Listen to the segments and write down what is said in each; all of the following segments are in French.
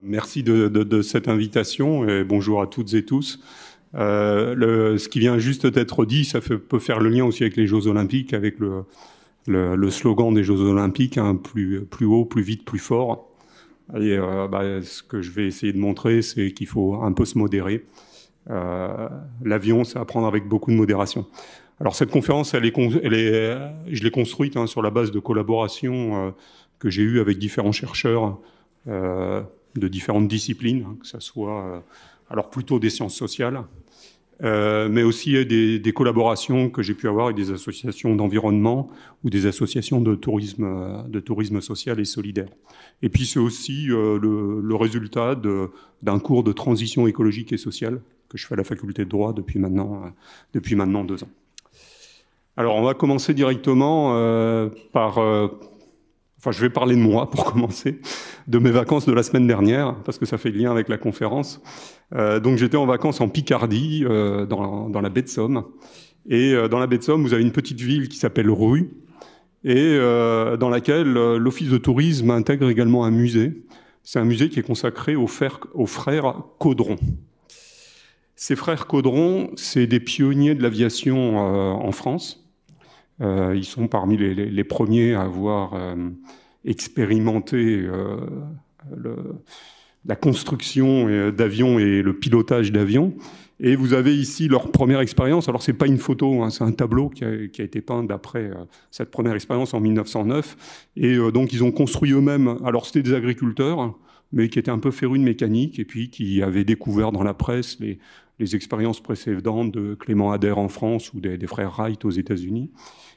Merci de cette invitation et bonjour à toutes et tous. Ce qui vient juste d'être dit, peut faire le lien aussi avec les Jeux Olympiques, avec le slogan des Jeux Olympiques, hein, plus haut, plus vite, plus fort. Et ce que je vais essayer de montrer, c'est qu'il faut un peu se modérer. L'avion, c'est à prendre avec beaucoup de modération. Alors cette conférence, je l'ai construite sur la base de collaborations que j'ai eues avec différents chercheurs de différentes disciplines, que ce soit alors plutôt des sciences sociales, mais aussi des collaborations que j'ai pu avoir avec des associations d'environnement ou des associations de tourisme social et solidaire. Et puis c'est aussi le résultat d'un cours de transition écologique et sociale que je fais à la faculté de droit depuis maintenant 2 ans. Alors on va commencer directement je vais parler de moi pour commencer, de mes vacances de la semaine dernière, parce que ça fait lien avec la conférence. Donc j'étais en vacances en Picardie, dans la baie de Somme. Et dans la baie de Somme, vous avez une petite ville qui s'appelle Rue, et dans laquelle l'Office de tourisme intègre également un musée. C'est un musée qui est consacré aux frères Caudron. Ces frères Caudron, c'est des pionniers de l'aviation en France. Ils sont parmi les premiers à avoir expérimenté la construction d'avions et le pilotage d'avions. Et vous avez ici leur première expérience. Alors, ce n'est pas une photo, c'est un tableau qui a été peint d'après cette première expérience en 1909. Et donc, ils ont construit eux-mêmes. Alors, c'était des agriculteurs, mais qui étaient un peu férus de mécanique et puis qui avaient découvert dans la presse les expériences précédentes de Clément Ader en France ou des frères Wright aux États-Unis.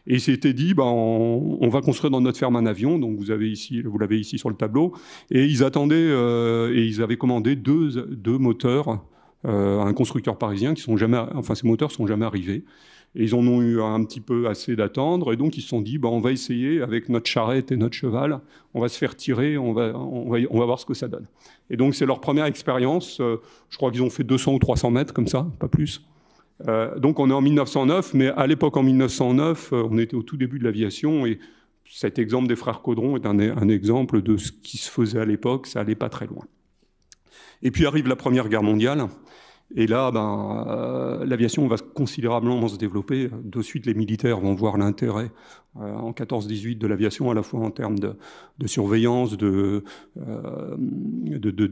Et ils s'étaient dit, on va construire dans notre ferme un avion, donc vous l'avez ici sur le tableau, et ils attendaient, et ils avaient commandé deux moteurs à un constructeur parisien ces moteurs sont jamais arrivés. Et ils en ont eu un petit peu assez d'attendre, et donc ils se sont dit, on va essayer avec notre charrette et notre cheval, on va se faire tirer, on va voir ce que ça donne. Et donc c'est leur première expérience, je crois qu'ils ont fait 200 ou 300 mètres comme ça, pas plus. Donc on est en 1909, mais à l'époque en 1909, on était au tout début de l'aviation, et cet exemple des frères Caudron est un exemple de ce qui se faisait à l'époque, ça allait pas très loin. Et puis arrive la Première Guerre mondiale, et là, l'aviation va considérablement se développer. De suite, les militaires vont voir l'intérêt en 14-18 de l'aviation, à la fois en termes de surveillance, de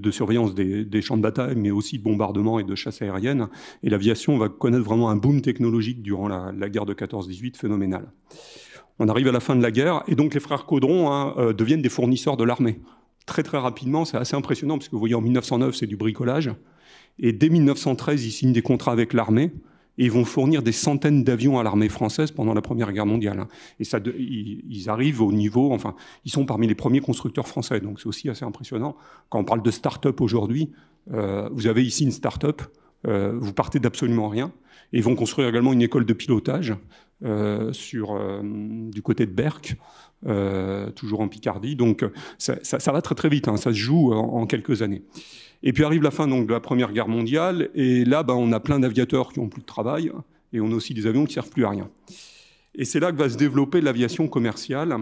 surveillance des champs de bataille, mais aussi de bombardement et de chasse aérienne. Et l'aviation va connaître vraiment un boom technologique durant la guerre de 14-18, phénoménal. On arrive à la fin de la guerre, et donc les frères Caudron deviennent des fournisseurs de l'armée. Très très rapidement, c'est assez impressionnant, parce que vous voyez, en 1909, c'est du bricolage. Et dès 1913, ils signent des contrats avec l'armée et ils vont fournir des centaines d'avions à l'armée française pendant la Première Guerre mondiale. Et ils arrivent au niveau, ils sont parmi les premiers constructeurs français. Donc c'est aussi assez impressionnant. Quand on parle de start-up aujourd'hui, vous avez ici une start-up, vous partez d'absolument rien. Et ils vont construire également une école de pilotage du côté de Berck, toujours en Picardie. Donc ça va très très vite, ça se joue en quelques années. Et puis arrive la fin donc, de la Première Guerre mondiale, et là, on a plein d'aviateurs qui n'ont plus de travail, et on a aussi des avions qui ne servent plus à rien. Et c'est là que va se développer l'aviation commerciale.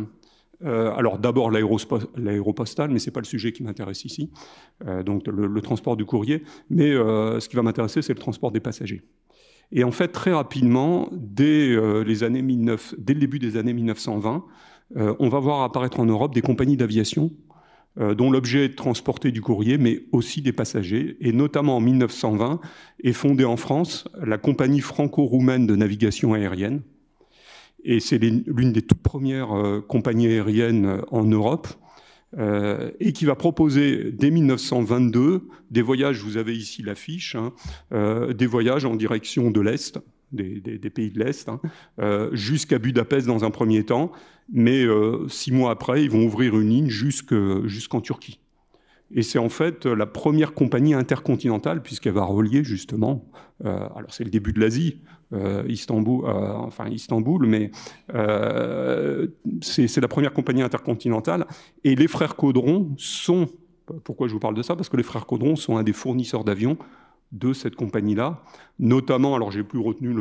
Alors d'abord l'aéropostale, mais ce n'est pas le sujet qui m'intéresse ici, donc le transport du courrier, mais ce qui va m'intéresser, c'est le transport des passagers. Et en fait, très rapidement, dès le début des années 1920, on va voir apparaître en Europe des compagnies d'aviation dont l'objet est de transporter du courrier, mais aussi des passagers. Et notamment en 1920, est fondée en France la compagnie franco-roumaine de navigation aérienne. Et c'est l'une des toutes premières compagnies aériennes en Europe, et qui va proposer dès 1922 des voyages, vous avez ici l'affiche, des voyages en direction de l'Est, des pays de l'Est, jusqu'à Budapest dans un premier temps, mais 6 mois après, ils vont ouvrir une ligne jusqu'en Turquie. Et c'est en fait la première compagnie intercontinentale, puisqu'elle va relier justement, alors c'est le début de l'Asie, Istanbul, mais c'est la première compagnie intercontinentale. Et les frères Caudron pourquoi je vous parle de ça? Parce que les frères Caudron sont un des fournisseurs d'avions de cette compagnie-là, notamment, alors j'ai plus retenu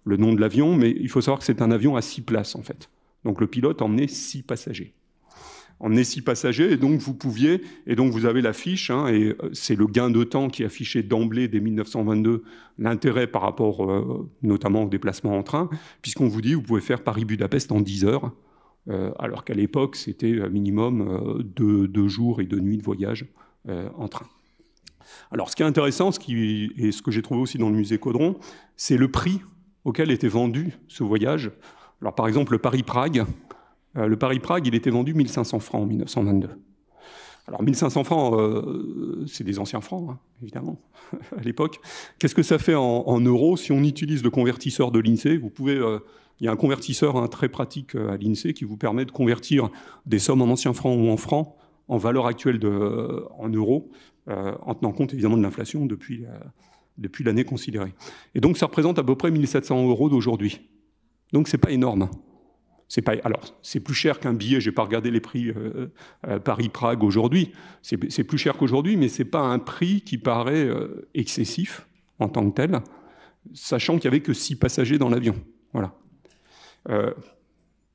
le nom de l'avion, mais il faut savoir que c'est un avion à 6 places en fait. Donc le pilote emmenait 6 passagers. emmener 6 passagers, et donc vous pouviez, et donc vous avez la fiche, hein, et c'est le gain de temps qui affichait d'emblée dès 1922 l'intérêt par rapport notamment au déplacement en train, puisqu'on vous dit vous pouvez faire Paris-Budapest en 10 heures, alors qu'à l'époque c'était minimum 2 jours et 2 nuits de voyage en train. Alors ce qui est intéressant, et ce que j'ai trouvé aussi dans le musée Caudron, c'est le prix auquel était vendu ce voyage. Alors par exemple le Paris-Prague, il était vendu 1500 francs en 1922. Alors 1500 francs, c'est des anciens francs, hein, évidemment, à l'époque. Qu'est-ce que ça fait en euros? Si on utilise le convertisseur de l'INSEE, vous pouvez... il y a un convertisseur très pratique à l'INSEE qui vous permet de convertir des sommes en anciens francs ou en francs en valeur actuelle en euros, en tenant compte évidemment de l'inflation depuis l'année considérée. Et donc ça représente à peu près 1700 € d'aujourd'hui. Donc c'est pas énorme. Alors, c'est plus cher qu'un billet, je n'ai pas regardé les prix Paris-Prague aujourd'hui, c'est plus cher qu'aujourd'hui, mais ce n'est pas un prix qui paraît excessif en tant que tel, sachant qu'il n'y avait que 6 passagers dans l'avion. Voilà.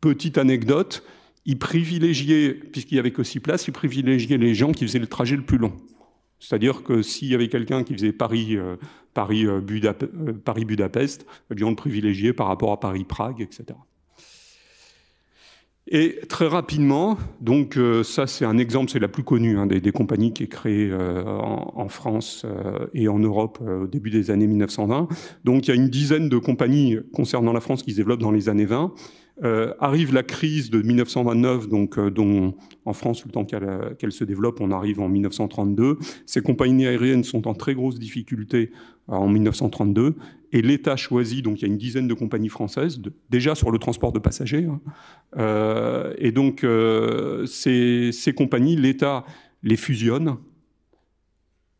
Petite anecdote, ils privilégiaient, puisqu'il n'y avait que 6 places, ils privilégiaient les gens qui faisaient le trajet le plus long. C'est-à-dire que s'il y avait quelqu'un qui faisait Paris-Budapest, eh bien on le privilégiait par rapport à Paris-Prague, etc. Et très rapidement, donc ça c'est un exemple, c'est la plus connue des compagnies qui est créée en France et en Europe au début des années 1920. Donc il y a une dizaine de compagnies concernant la France qui se développent dans les années 20. Arrive la crise de 1929, donc, dont en France, le temps qu'elle se développe, on arrive en 1932. Ces compagnies aériennes sont en très grosse difficulté en 1932, et l'État choisit, donc il y a une dizaine de compagnies françaises, déjà sur le transport de passagers, hein, et donc ces compagnies, l'État les fusionne,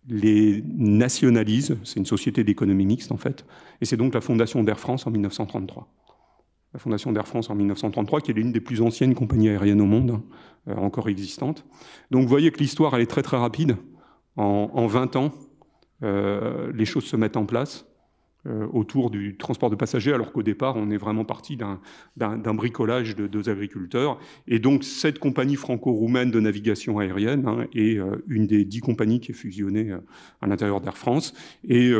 les nationalise, c'est une société d'économie mixte en fait, et c'est donc la fondation d'Air France en 1933. La fondation d'Air France en 1933, qui est l'une des plus anciennes compagnies aériennes au monde, encore existantes. Donc vous voyez que l'histoire, elle est très très rapide. En 20 ans, les choses se mettent en place autour du transport de passagers, alors qu'au départ, on est vraiment parti d'un bricolage de 2 agriculteurs. Et donc, cette compagnie franco-roumaine de navigation aérienne est une des 10 compagnies qui est fusionnée à l'intérieur d'Air France. Et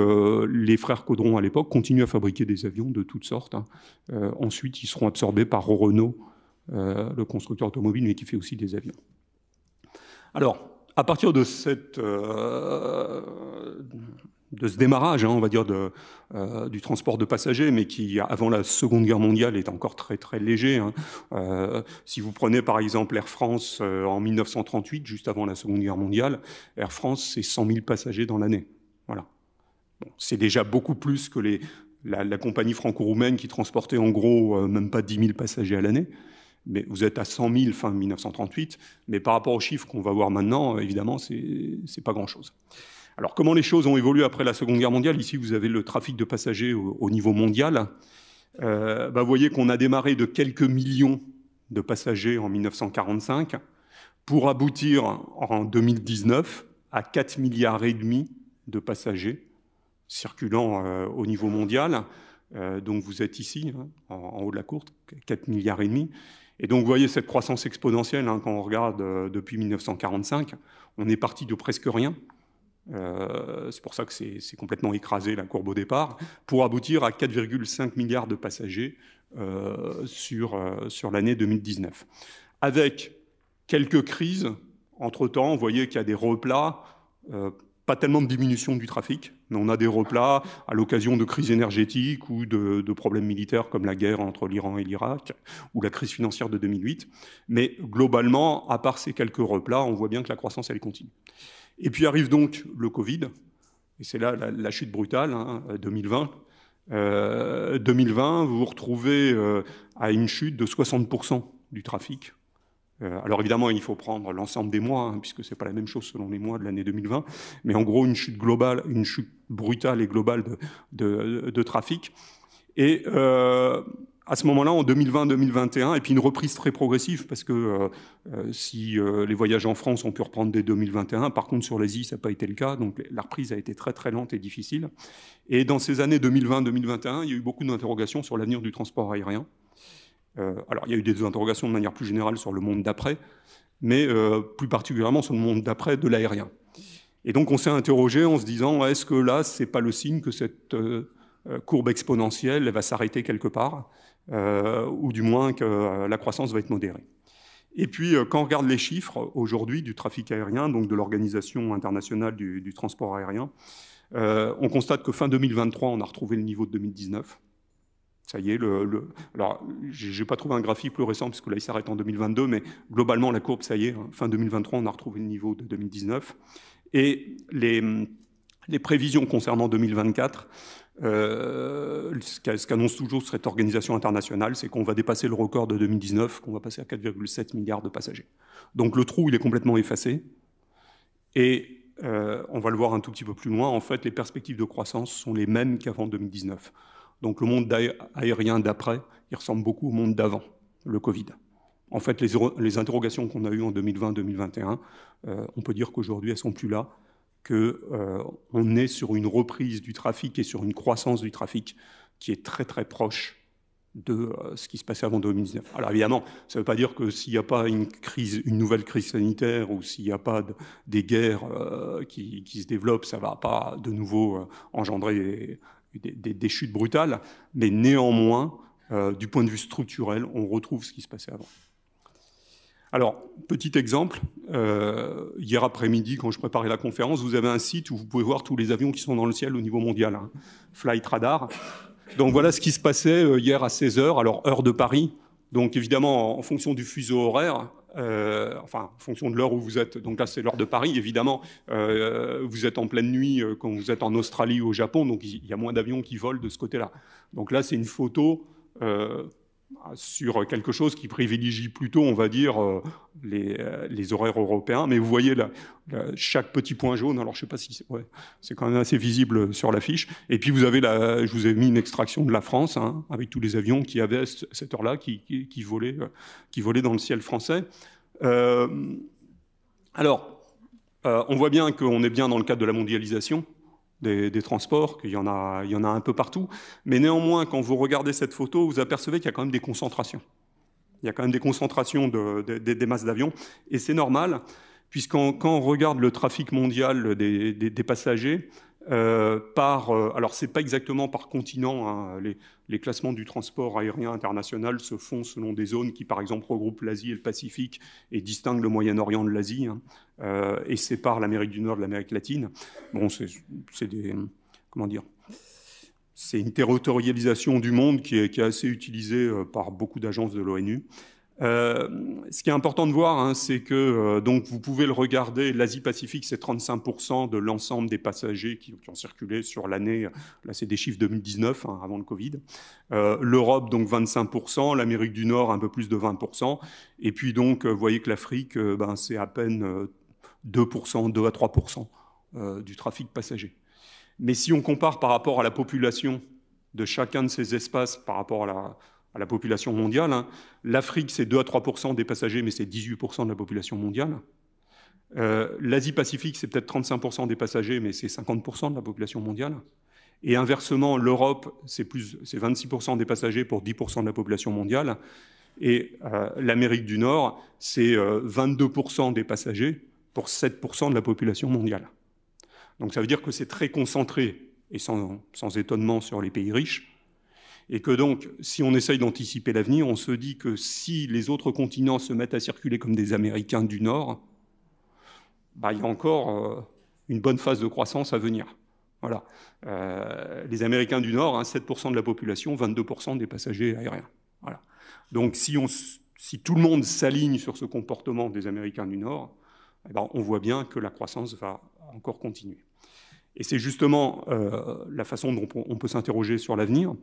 les frères Caudron, à l'époque, continuent à fabriquer des avions de toutes sortes. Ensuite, ils seront absorbés par Renault, le constructeur automobile, mais qui fait aussi des avions. Alors, à partir de ce démarrage, on va dire, du transport de passagers, mais qui, avant la Seconde Guerre mondiale, est encore très très léger. Si vous prenez par exemple Air France en 1938, juste avant la Seconde Guerre mondiale, Air France, c'est 100 000 passagers dans l'année. Voilà. Bon, c'est déjà beaucoup plus que la compagnie franco-roumaine qui transportait en gros même pas 10 000 passagers à l'année. Mais vous êtes à 100 000 fin 1938, mais par rapport aux chiffres qu'on va voir maintenant, évidemment, c'est pas grand-chose. Alors, comment les choses ont évolué après la Seconde Guerre mondiale? Ici, vous avez le trafic de passagers au niveau mondial. Vous voyez qu'on a démarré de quelques millions de passagers en 1945 pour aboutir en 2019 à 4,5 milliards de passagers circulant au niveau mondial. Donc, vous êtes ici, en haut de la courbe, 4,5 milliards. Et donc, vous voyez cette croissance exponentielle, quand on regarde depuis 1945, on est parti de presque rien. C'est pour ça que c'est complètement écrasé la courbe au départ, pour aboutir à 4,5 milliards de passagers sur l'année 2019. Avec quelques crises, entre-temps, vous voyez qu'il y a des replats, pas tellement de diminution du trafic, mais on a des replats à l'occasion de crises énergétiques ou de problèmes militaires comme la guerre entre l'Iran et l'Irak ou la crise financière de 2008. Mais globalement, à part ces quelques replats, on voit bien que la croissance, elle continue. Et puis arrive donc le Covid, et c'est là la chute brutale, 2020. 2020, vous vous retrouvez à une chute de 60% du trafic. Alors évidemment, il faut prendre l'ensemble des mois, puisque ce n'est pas la même chose selon les mois de l'année 2020, mais en gros, une chute globale, une chute brutale et globale de trafic. Et à ce moment-là, en 2020-2021, et puis une reprise très progressive, parce que si les voyages en France, on peut reprendre dès 2021, par contre sur l'Asie, ça n'a pas été le cas, donc la reprise a été très très lente et difficile. Et dans ces années 2020-2021, il y a eu beaucoup d'interrogations sur l'avenir du transport aérien. Alors, il y a eu des interrogations de manière plus générale sur le monde d'après, mais plus particulièrement sur le monde d'après de l'aérien. Et donc, on s'est interrogé en se disant, est-ce que là, c'est pas le signe que cette courbe exponentielle elle va s'arrêter quelque part, ou du moins que la croissance va être modérée. Et puis, quand on regarde les chiffres aujourd'hui du trafic aérien, donc de l'Organisation internationale du transport aérien, on constate que fin 2023, on a retrouvé le niveau de 2019. Ça y est, alors j'ai pas trouvé un graphique plus récent parce que là il s'arrête en 2022, mais globalement la courbe, ça y est, fin 2023, on a retrouvé le niveau de 2019. Et les prévisions concernant 2024, ce qu'annonce toujours cette organisation internationale, c'est qu'on va dépasser le record de 2019, qu'on va passer à 4,7 milliards de passagers. Donc le trou, il est complètement effacé. Et on va le voir un tout petit peu plus loin, en fait, les perspectives de croissance sont les mêmes qu'avant 2019. Donc le monde aérien d'après, il ressemble beaucoup au monde d'avant, le Covid. En fait, les interrogations qu'on a eues en 2020-2021, on peut dire qu'aujourd'hui, elles ne sont plus là, qu'on est sur une reprise du trafic et sur une croissance du trafic qui est très très proche de ce qui se passait avant 2019. Alors évidemment, ça ne veut pas dire que s'il n'y a pas une nouvelle crise sanitaire ou s'il n'y a pas des guerres qui se développent, ça ne va pas de nouveau engendrer des chutes brutales, mais néanmoins, du point de vue structurel, on retrouve ce qui se passait avant. Alors, petit exemple, hier après-midi, quand je préparais la conférence, vous avez un site où vous pouvez voir tous les avions qui sont dans le ciel au niveau mondial, hein, Flight Radar. Donc voilà ce qui se passait hier à 16h, alors heure de Paris. Donc évidemment, en fonction du fuseau horaire, enfin en fonction de l'heure où vous êtes, donc là c'est l'heure de Paris, évidemment, vous êtes en pleine nuit quand vous êtes en Australie ou au Japon, donc il y a moins d'avions qui volent de ce côté-là. Donc là c'est une photo sur quelque chose qui privilégie plutôt, on va dire, les horaires européens. Mais vous voyez là, chaque petit point jaune, alors je ne sais pas si c'est quand même assez visible sur l'affiche. Et puis vous avez, je vous ai mis une extraction de la France, hein, avec tous les avions qui avaient cette heure-là, qui volaient dans le ciel français. Alors, on voit bien qu'on est bien dans le cadre de la mondialisation des transports, qu'il y en a un peu partout. Mais néanmoins, quand vous regardez cette photo, vous apercevez qu'il y a quand même des concentrations. Il y a quand même des concentrations des masses d'avions. Et c'est normal, puisqu'quand on regarde le trafic mondial des passagers, alors c'est pas exactement par continent, hein, les classements du transport aérien international se font selon des zones qui, par exemple, regroupent l'Asie et le Pacifique et distinguent le Moyen-Orient de l'Asie, hein, et séparent l'Amérique du Nord de l'Amérique latine. Bon, c'est une territorialisation du monde qui est assez utilisée par beaucoup d'agences de l'ONU. Ce qui est important de voir, hein, c'est que donc vous pouvez le regarder, l'Asie-Pacifique, c'est 35% de l'ensemble des passagers qui ont circulé sur l'année. Là, c'est des chiffres 2019, hein, avant le Covid. L'Europe, donc 25%, l'Amérique du Nord, un peu plus de 20%. Et puis donc, vous voyez que l'Afrique, c'est à peine 2%, 2 à 3% du trafic passager. Mais si on compare par rapport à la population de chacun de ces espaces par rapport à la population mondiale, hein, l'Afrique, c'est 2 à 3% des passagers, mais c'est 18% de la population mondiale. L'Asie-Pacifique, c'est peut-être 35% des passagers, mais c'est 50% de la population mondiale. Et inversement, l'Europe, c'est 26% des passagers pour 10% de la population mondiale. Et l'Amérique du Nord, c'est 22% des passagers pour 7% de la population mondiale. Donc ça veut dire que c'est très concentré, et sans étonnement, sur les pays riches, et que donc, si on essaye d'anticiper l'avenir, on se dit que si les autres continents se mettent à circuler comme des Américains du Nord, il y a encore une bonne phase de croissance à venir. Voilà. Les Américains du Nord, hein, 7% de la population, 22% des passagers aériens. Voilà. Donc si tout le monde s'aligne sur ce comportement des Américains du Nord, on voit bien que la croissance va encore continuer. Et c'est justement la façon dont on peut s'interroger sur l'avenir.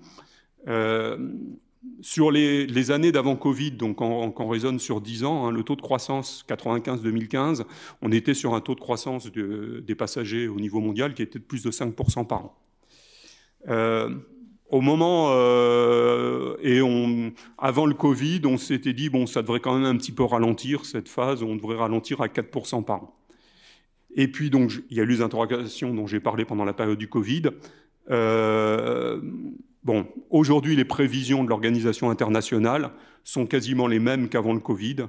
Sur les années d'avant Covid, donc quand on raisonne sur 10 ans, hein, le taux de croissance 95-2015, on était sur un taux de croissance des passagers au niveau mondial qui était de plus de 5% par an. Au moment, avant le Covid, on s'était dit, bon, ça devrait quand même un petit peu ralentir cette phase, on devrait ralentir à 4% par an. Et puis, donc, il y a eu les interrogations dont j'ai parlé pendant la période du Covid. Bon, aujourd'hui, les prévisions de l'Organisation internationale sont quasiment les mêmes qu'avant le Covid.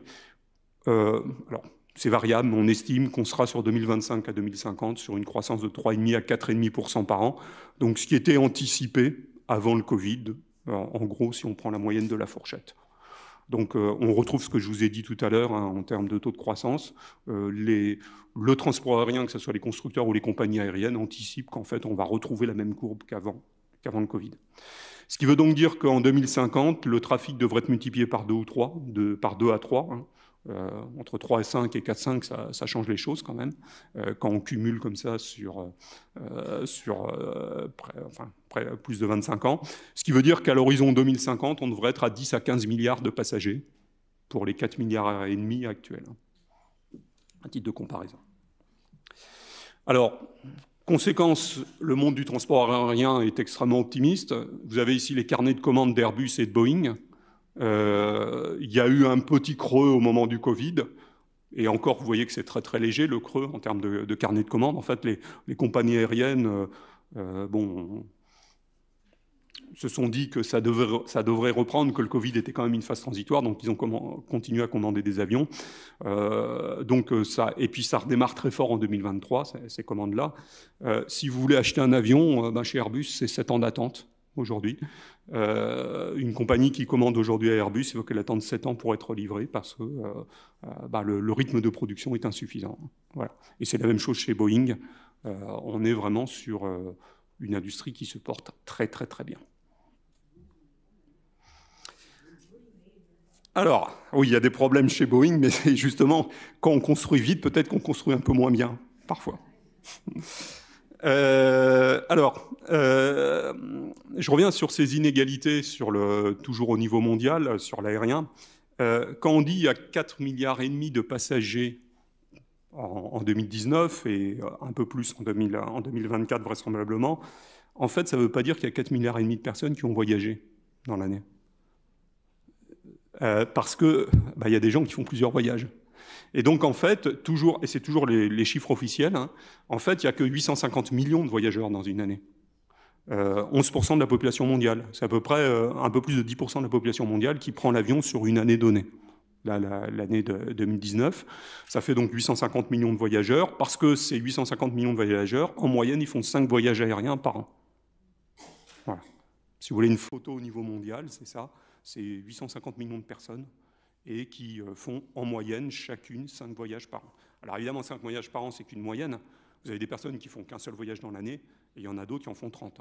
Alors, c'est variable, mais on estime qu'on sera sur 2025 à 2050 sur une croissance de 3,5 à 4,5% par an. Donc, ce qui était anticipé avant le Covid, en gros, si on prend la moyenne de la fourchette. Donc, on retrouve ce que je vous ai dit tout à l'heure en termes de taux de croissance. Le transport aérien, que ce soit les constructeurs ou les compagnies aériennes, anticipent qu'en fait, on va retrouver la même courbe qu'avant le Covid. Ce qui veut donc dire qu'en 2050, le trafic devrait être multiplié par 2 ou 3, par 2 à 3. Hein. Entre 3 et 5 et 4, 5, ça change les choses quand même. Quand on cumule comme ça sur plus de 25 ans. Ce qui veut dire qu'à l'horizon 2050, on devrait être à 10 à 15 milliards de passagers pour les 4 milliards et demi actuels. À titre de comparaison. Alors, conséquence, le monde du transport aérien est extrêmement optimiste. Vous avez ici les carnets de commandes d'Airbus et de Boeing. Il y a eu un petit creux au moment du Covid. Et encore, vous voyez que c'est très très léger, le creux, en termes de carnet de commandes. En fait, les compagnies aériennes se sont dit que ça devrait reprendre, que le Covid était quand même une phase transitoire, donc ils ont continué à commander des avions. Et puis ça redémarre très fort en 2023, ces commandes-là. Si vous voulez acheter un avion, chez Airbus, c'est 7 ans d'attente aujourd'hui. Une compagnie qui commande aujourd'hui à Airbus, il faut qu'elle attende 7 ans pour être livrée parce que le rythme de production est insuffisant. Voilà. Et c'est la même chose chez Boeing. On est vraiment sur une industrie qui se porte très très très bien. Alors, oui, il y a des problèmes chez Boeing, mais justement, quand on construit vite, peut-être qu'on construit un peu moins bien, parfois. Je reviens sur ces inégalités, toujours au niveau mondial, sur l'aérien. Quand on dit qu'il y a 4,5 milliards de passagers en 2019 et un peu plus en 2024 vraisemblablement, en fait, ça ne veut pas dire qu'il y a 4,5 milliards de personnes qui ont voyagé dans l'année. Parce qu'il y a des gens qui font plusieurs voyages. Et donc, en fait, et c'est toujours les chiffres officiels, hein, en fait, il n'y a que 850 millions de voyageurs dans une année. 11% de la population mondiale. C'est à peu près un peu plus de 10% de la population mondiale qui prend l'avion sur une année donnée. L'année de 2019. Ça fait donc 850 millions de voyageurs. Parce que ces 850 millions de voyageurs, en moyenne, ils font 5 voyages aériens par an. Voilà. Si vous voulez une photo au niveau mondial, c'est ça. C'est 850 millions de personnes et qui font en moyenne chacune 5 voyages par an. Alors évidemment, 5 voyages par an, c'est qu'une moyenne. Vous avez des personnes qui font qu'un seul voyage dans l'année, et il y en a d'autres qui en font 30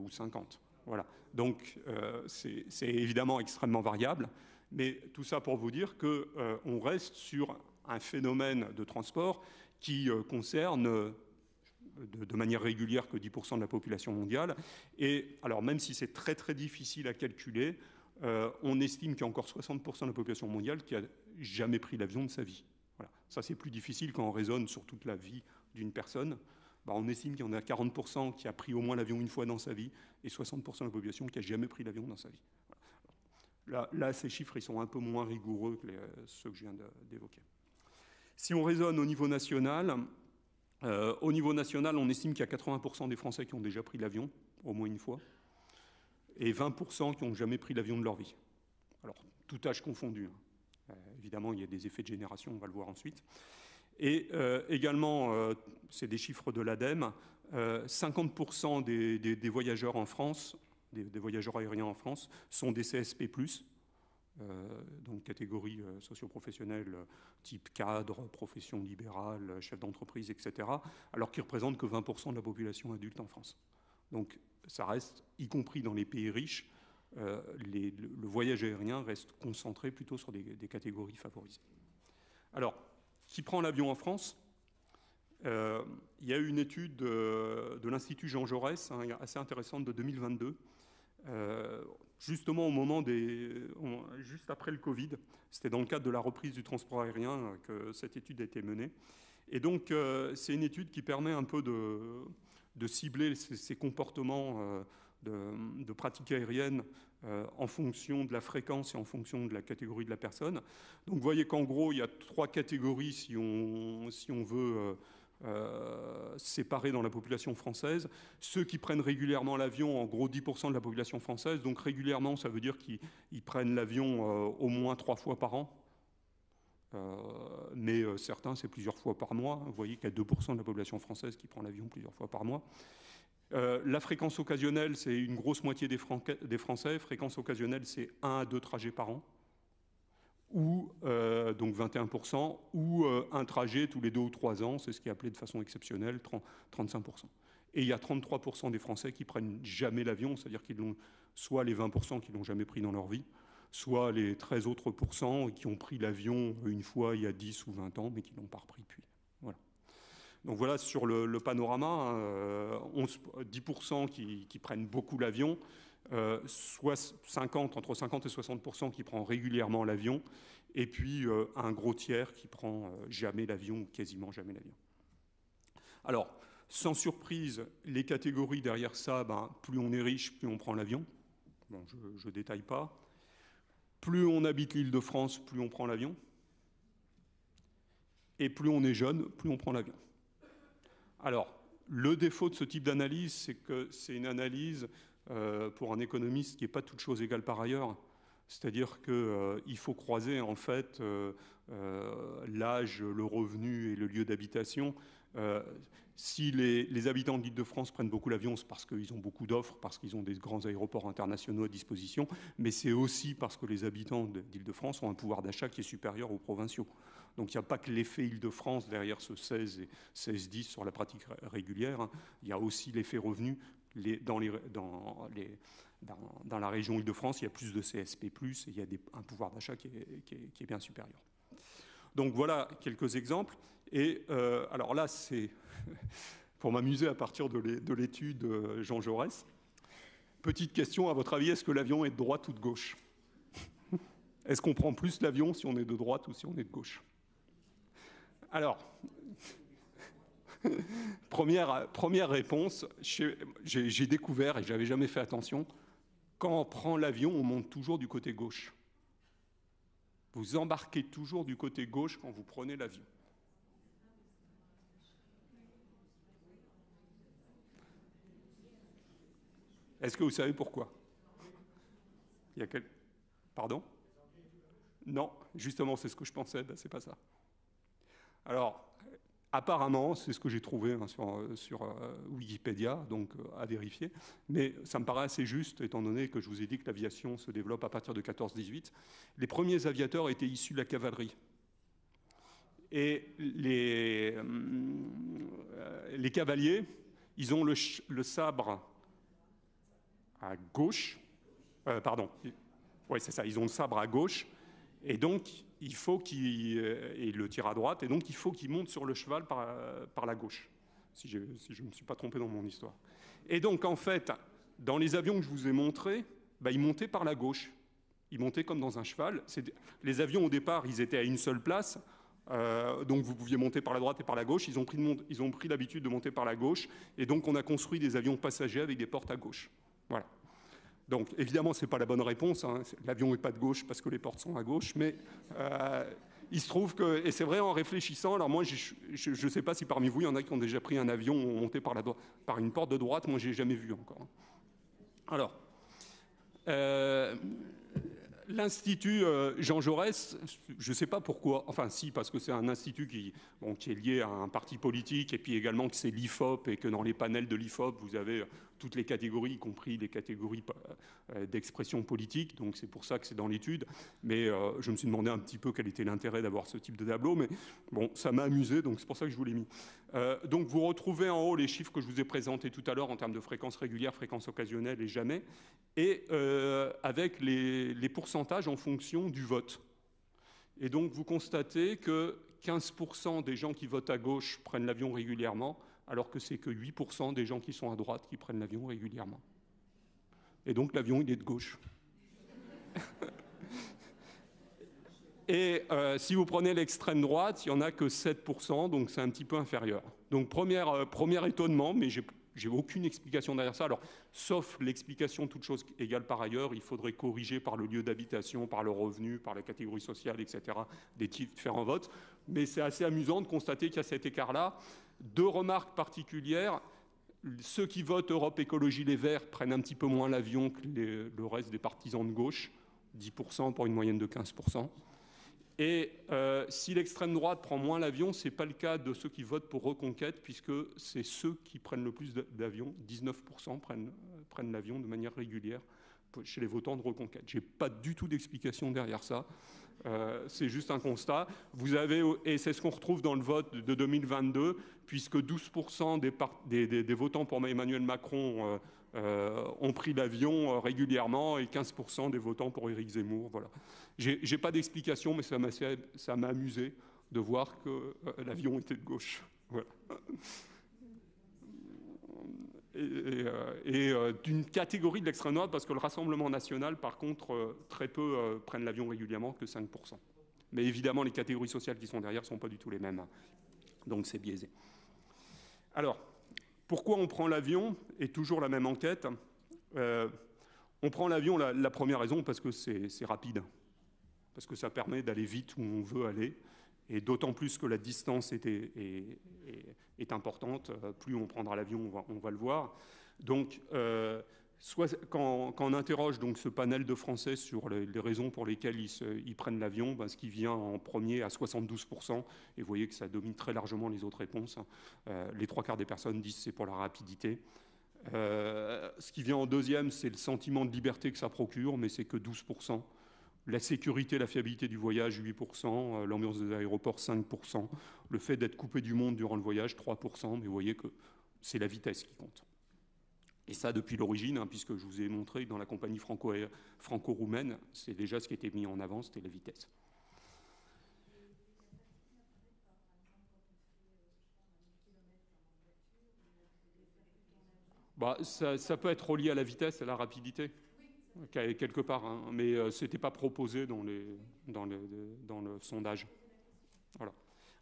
ou 50. Voilà. Donc c'est évidemment extrêmement variable, mais tout ça pour vous dire qu'on reste sur un phénomène de transport qui concerne de manière régulière que 10% de la population mondiale. Et alors même si c'est très très difficile à calculer, on estime qu'il y a encore 60% de la population mondiale qui n'a jamais pris l'avion de sa vie. Voilà. Ça, c'est plus difficile quand on raisonne sur toute la vie d'une personne. On estime qu'il y en a 40% qui a pris au moins l'avion une fois dans sa vie et 60% de la population qui n'a jamais pris l'avion dans sa vie. Voilà. Là, ces chiffres, ils sont un peu moins rigoureux que ceux que je viens d'évoquer. Si on raisonne au niveau national, on estime qu'il y a 80% des Français qui ont déjà pris l'avion, au moins une fois, et 20% qui n'ont jamais pris l'avion de leur vie. Alors, tout âge confondu. Évidemment, il y a des effets de génération, on va le voir ensuite. Et également, c'est des chiffres de l'ADEME, 50% des voyageurs en France, des voyageurs aériens en France, sont des CSP+, donc catégorie socio-professionnelle type cadre, profession libérale, chef d'entreprise, etc., alors qu'ils ne représentent que 20% de la population adulte en France. Donc ça reste, y compris dans les pays riches, le voyage aérien reste concentré plutôt sur des catégories favorisées. Alors, qui prend l'avion en France ? Il y a eu une étude de l'Institut Jean Jaurès, assez intéressante, de 2022, justement au moment juste après le Covid. C'était dans le cadre de la reprise du transport aérien que cette étude a été menée. Et donc, c'est une étude qui permet un peu de cibler ces comportements de pratique aérienne en fonction de la fréquence et en fonction de la catégorie de la personne. Donc vous voyez qu'en gros, il y a 3 catégories si on veut séparés dans la population française. Ceux qui prennent régulièrement l'avion, en gros 10% de la population française, donc régulièrement, ça veut dire qu'ils prennent l'avion au moins 3 fois par an. Mais certains, c'est plusieurs fois par mois. Vous voyez qu'il y a 2% de la population française qui prend l'avion plusieurs fois par mois. La fréquence occasionnelle, c'est une grosse moitié des Français. Fréquence occasionnelle, c'est 1 à 2 trajets par an, ou donc 21%, ou un trajet tous les 2 ou 3 ans, c'est ce qui est appelé de façon exceptionnelle, 35%. Et il y a 33% des Français qui prennent jamais l'avion, c'est-à-dire qu'ils l'ont, soit les 20% qui l'ont jamais pris dans leur vie, soit les 13 autres pourcents qui ont pris l'avion une fois il y a 10 ou 20 ans, mais qui ne l'ont pas repris depuis. Voilà. Donc voilà sur le panorama, 10% qui prennent beaucoup l'avion, soit entre 50 et 60% qui prend régulièrement l'avion, et puis un gros tiers qui prend jamais l'avion, ou quasiment jamais l'avion. Alors, sans surprise, les catégories derrière ça, plus on est riche, plus on prend l'avion. Bon, je ne détaille pas. Plus on habite l'Île-de-France, plus on prend l'avion. Et plus on est jeune, plus on prend l'avion. Alors, le défaut de ce type d'analyse, c'est que c'est une analyse pour un économiste qui n'est pas toute chose égale par ailleurs. C'est-à-dire qu'il faut croiser en fait l'âge, le revenu et le lieu d'habitation. Si les habitants de l'Île-de-France prennent beaucoup l'avion, c'est parce qu'ils ont beaucoup d'offres, parce qu'ils ont des grands aéroports internationaux à disposition, mais c'est aussi parce que les habitants d'Île-de-France ont un pouvoir d'achat qui est supérieur aux provinciaux. Donc il n'y a pas que l'effet Île-de-France derrière ce 16 et 16-10 sur la pratique régulière, hein. Il y a aussi l'effet revenu. Dans la région Île-de-France, il y a plus de CSP+, et il y a un pouvoir d'achat qui est bien supérieur. Donc voilà quelques exemples. Et alors là, c'est pour m'amuser à partir de l'étude Jean Jaurès. Petite question, à votre avis, est-ce que l'avion est de droite ou de gauche? Est-ce qu'on prend plus l'avion si on est de droite ou si on est de gauche? Alors... Première réponse, j'ai découvert, et je n'avais jamais fait attention, quand on prend l'avion, on monte toujours du côté gauche. Vous embarquez toujours du côté gauche quand vous prenez l'avion. Est-ce que vous savez pourquoi? Pardon? Non, justement, c'est ce que je pensais, c'est pas ça. Alors... Apparemment, c'est ce que j'ai trouvé sur Wikipédia, donc à vérifier, mais ça me paraît assez juste, étant donné que je vous ai dit que l'aviation se développe à partir de 14-18. Les premiers aviateurs étaient issus de la cavalerie. Et les cavaliers, ils ont le sabre à gauche, oui, c'est ça, ils ont le sabre à gauche, et donc il faut et le tir à droite, et donc il faut qu'il monte sur le cheval par la gauche, si je ne me suis pas trompé dans mon histoire. Et donc en fait, dans les avions que je vous ai montrés, ils montaient par la gauche. Ils montaient comme dans un cheval. Les avions au départ, ils étaient à une seule place, donc vous pouviez monter par la droite et par la gauche. Ils ont pris l'habitude de monter par la gauche, et donc on a construit des avions passagers avec des portes à gauche. Voilà. Donc, évidemment, ce n'est pas la bonne réponse. Hein. L'avion n'est pas de gauche parce que les portes sont à gauche, mais il se trouve que... Et c'est vrai, en réfléchissant, alors moi, je ne sais pas si parmi vous, il y en a qui ont déjà pris un avion monté par une porte de droite. Moi, je n'ai jamais vu encore. Alors, l'Institut Jean Jaurès, je ne sais pas pourquoi, enfin si, parce que c'est un institut qui est lié à un parti politique, et puis également que c'est l'IFOP, et que dans les panels de l'IFOP, vous avez toutes les catégories, y compris les catégories d'expression politique, donc c'est pour ça que c'est dans l'étude. Mais je me suis demandé un petit peu quel était l'intérêt d'avoir ce type de tableau, mais bon, ça m'a amusé, donc c'est pour ça que je vous l'ai mis. Donc vous retrouvez en haut les chiffres que je vous ai présentés tout à l'heure en termes de fréquence régulière, fréquence occasionnelle et jamais, et avec les pourcentages en fonction du vote. Et donc vous constatez que 15% des gens qui votent à gauche prennent l'avion régulièrement, alors que c'est que 8% des gens qui sont à droite qui prennent l'avion régulièrement. Et donc l'avion, il est de gauche. Et si vous prenez l'extrême droite, il n'y en a que 7%, donc c'est un petit peu inférieur. Donc premier étonnement, mais J'ai aucune explication derrière ça. Alors, sauf l'explication, toute chose égale par ailleurs, il faudrait corriger par le lieu d'habitation, par le revenu, par la catégorie sociale, etc., des différents votes. Mais c'est assez amusant de constater qu'il y a cet écart-là. Deux remarques particulières. Ceux qui votent Europe Écologie Les Verts prennent un petit peu moins l'avion que le reste des partisans de gauche, 10% pour une moyenne de 15%. Et si l'extrême droite prend moins l'avion, ce n'est pas le cas de ceux qui votent pour Reconquête, puisque c'est ceux qui prennent le plus d'avions, 19% prennent l'avion de manière régulière chez les votants de Reconquête. Je n'ai pas du tout d'explication derrière ça. C'est juste un constat. Vous avez, et c'est ce qu'on retrouve dans le vote de 2022, puisque 12% des votants pour Emmanuel Macron ont pris l'avion régulièrement et 15% des votants pour Éric Zemmour. Voilà. J'ai pas d'explication, mais ça m'a amusé de voir que l'avion était de gauche. Voilà. Et d'une catégorie de l'extrême droite, parce que le Rassemblement national, par contre, très peu prennent l'avion régulièrement, que 5%. Mais évidemment, les catégories sociales qui sont derrière ne sont pas du tout les mêmes. Donc c'est biaisé. Alors, pourquoi on prend l'avion? Et toujours la même enquête. On prend l'avion, la première raison, parce que c'est rapide. Parce que ça permet d'aller vite où on veut aller. Et d'autant plus que la distance est importante, plus on prendra l'avion, on va le voir. Donc, quand on interroge donc, ce panel de Français sur les raisons pour lesquelles ils prennent l'avion, ben, ce qui vient en premier à 72%, et vous voyez que ça domine très largement les autres réponses. Les trois quarts des personnes disent que c'est pour la rapidité. Ce qui vient en deuxième, c'est le sentiment de liberté que ça procure, mais c'est que 12%. La sécurité, la fiabilité du voyage, 8%, l'ambiance des aéroports, 5%, le fait d'être coupé du monde durant le voyage, 3%, mais vous voyez que c'est la vitesse qui compte. Et ça depuis l'origine, hein, puisque je vous ai montré que dans la compagnie franco-roumaine, c'est déjà ce qui était mis en avant, c'était la vitesse. Bah, ça peut être relié à la vitesse, à la rapidité. Quelque part, hein, mais ce n'était pas proposé dans le sondage. Voilà.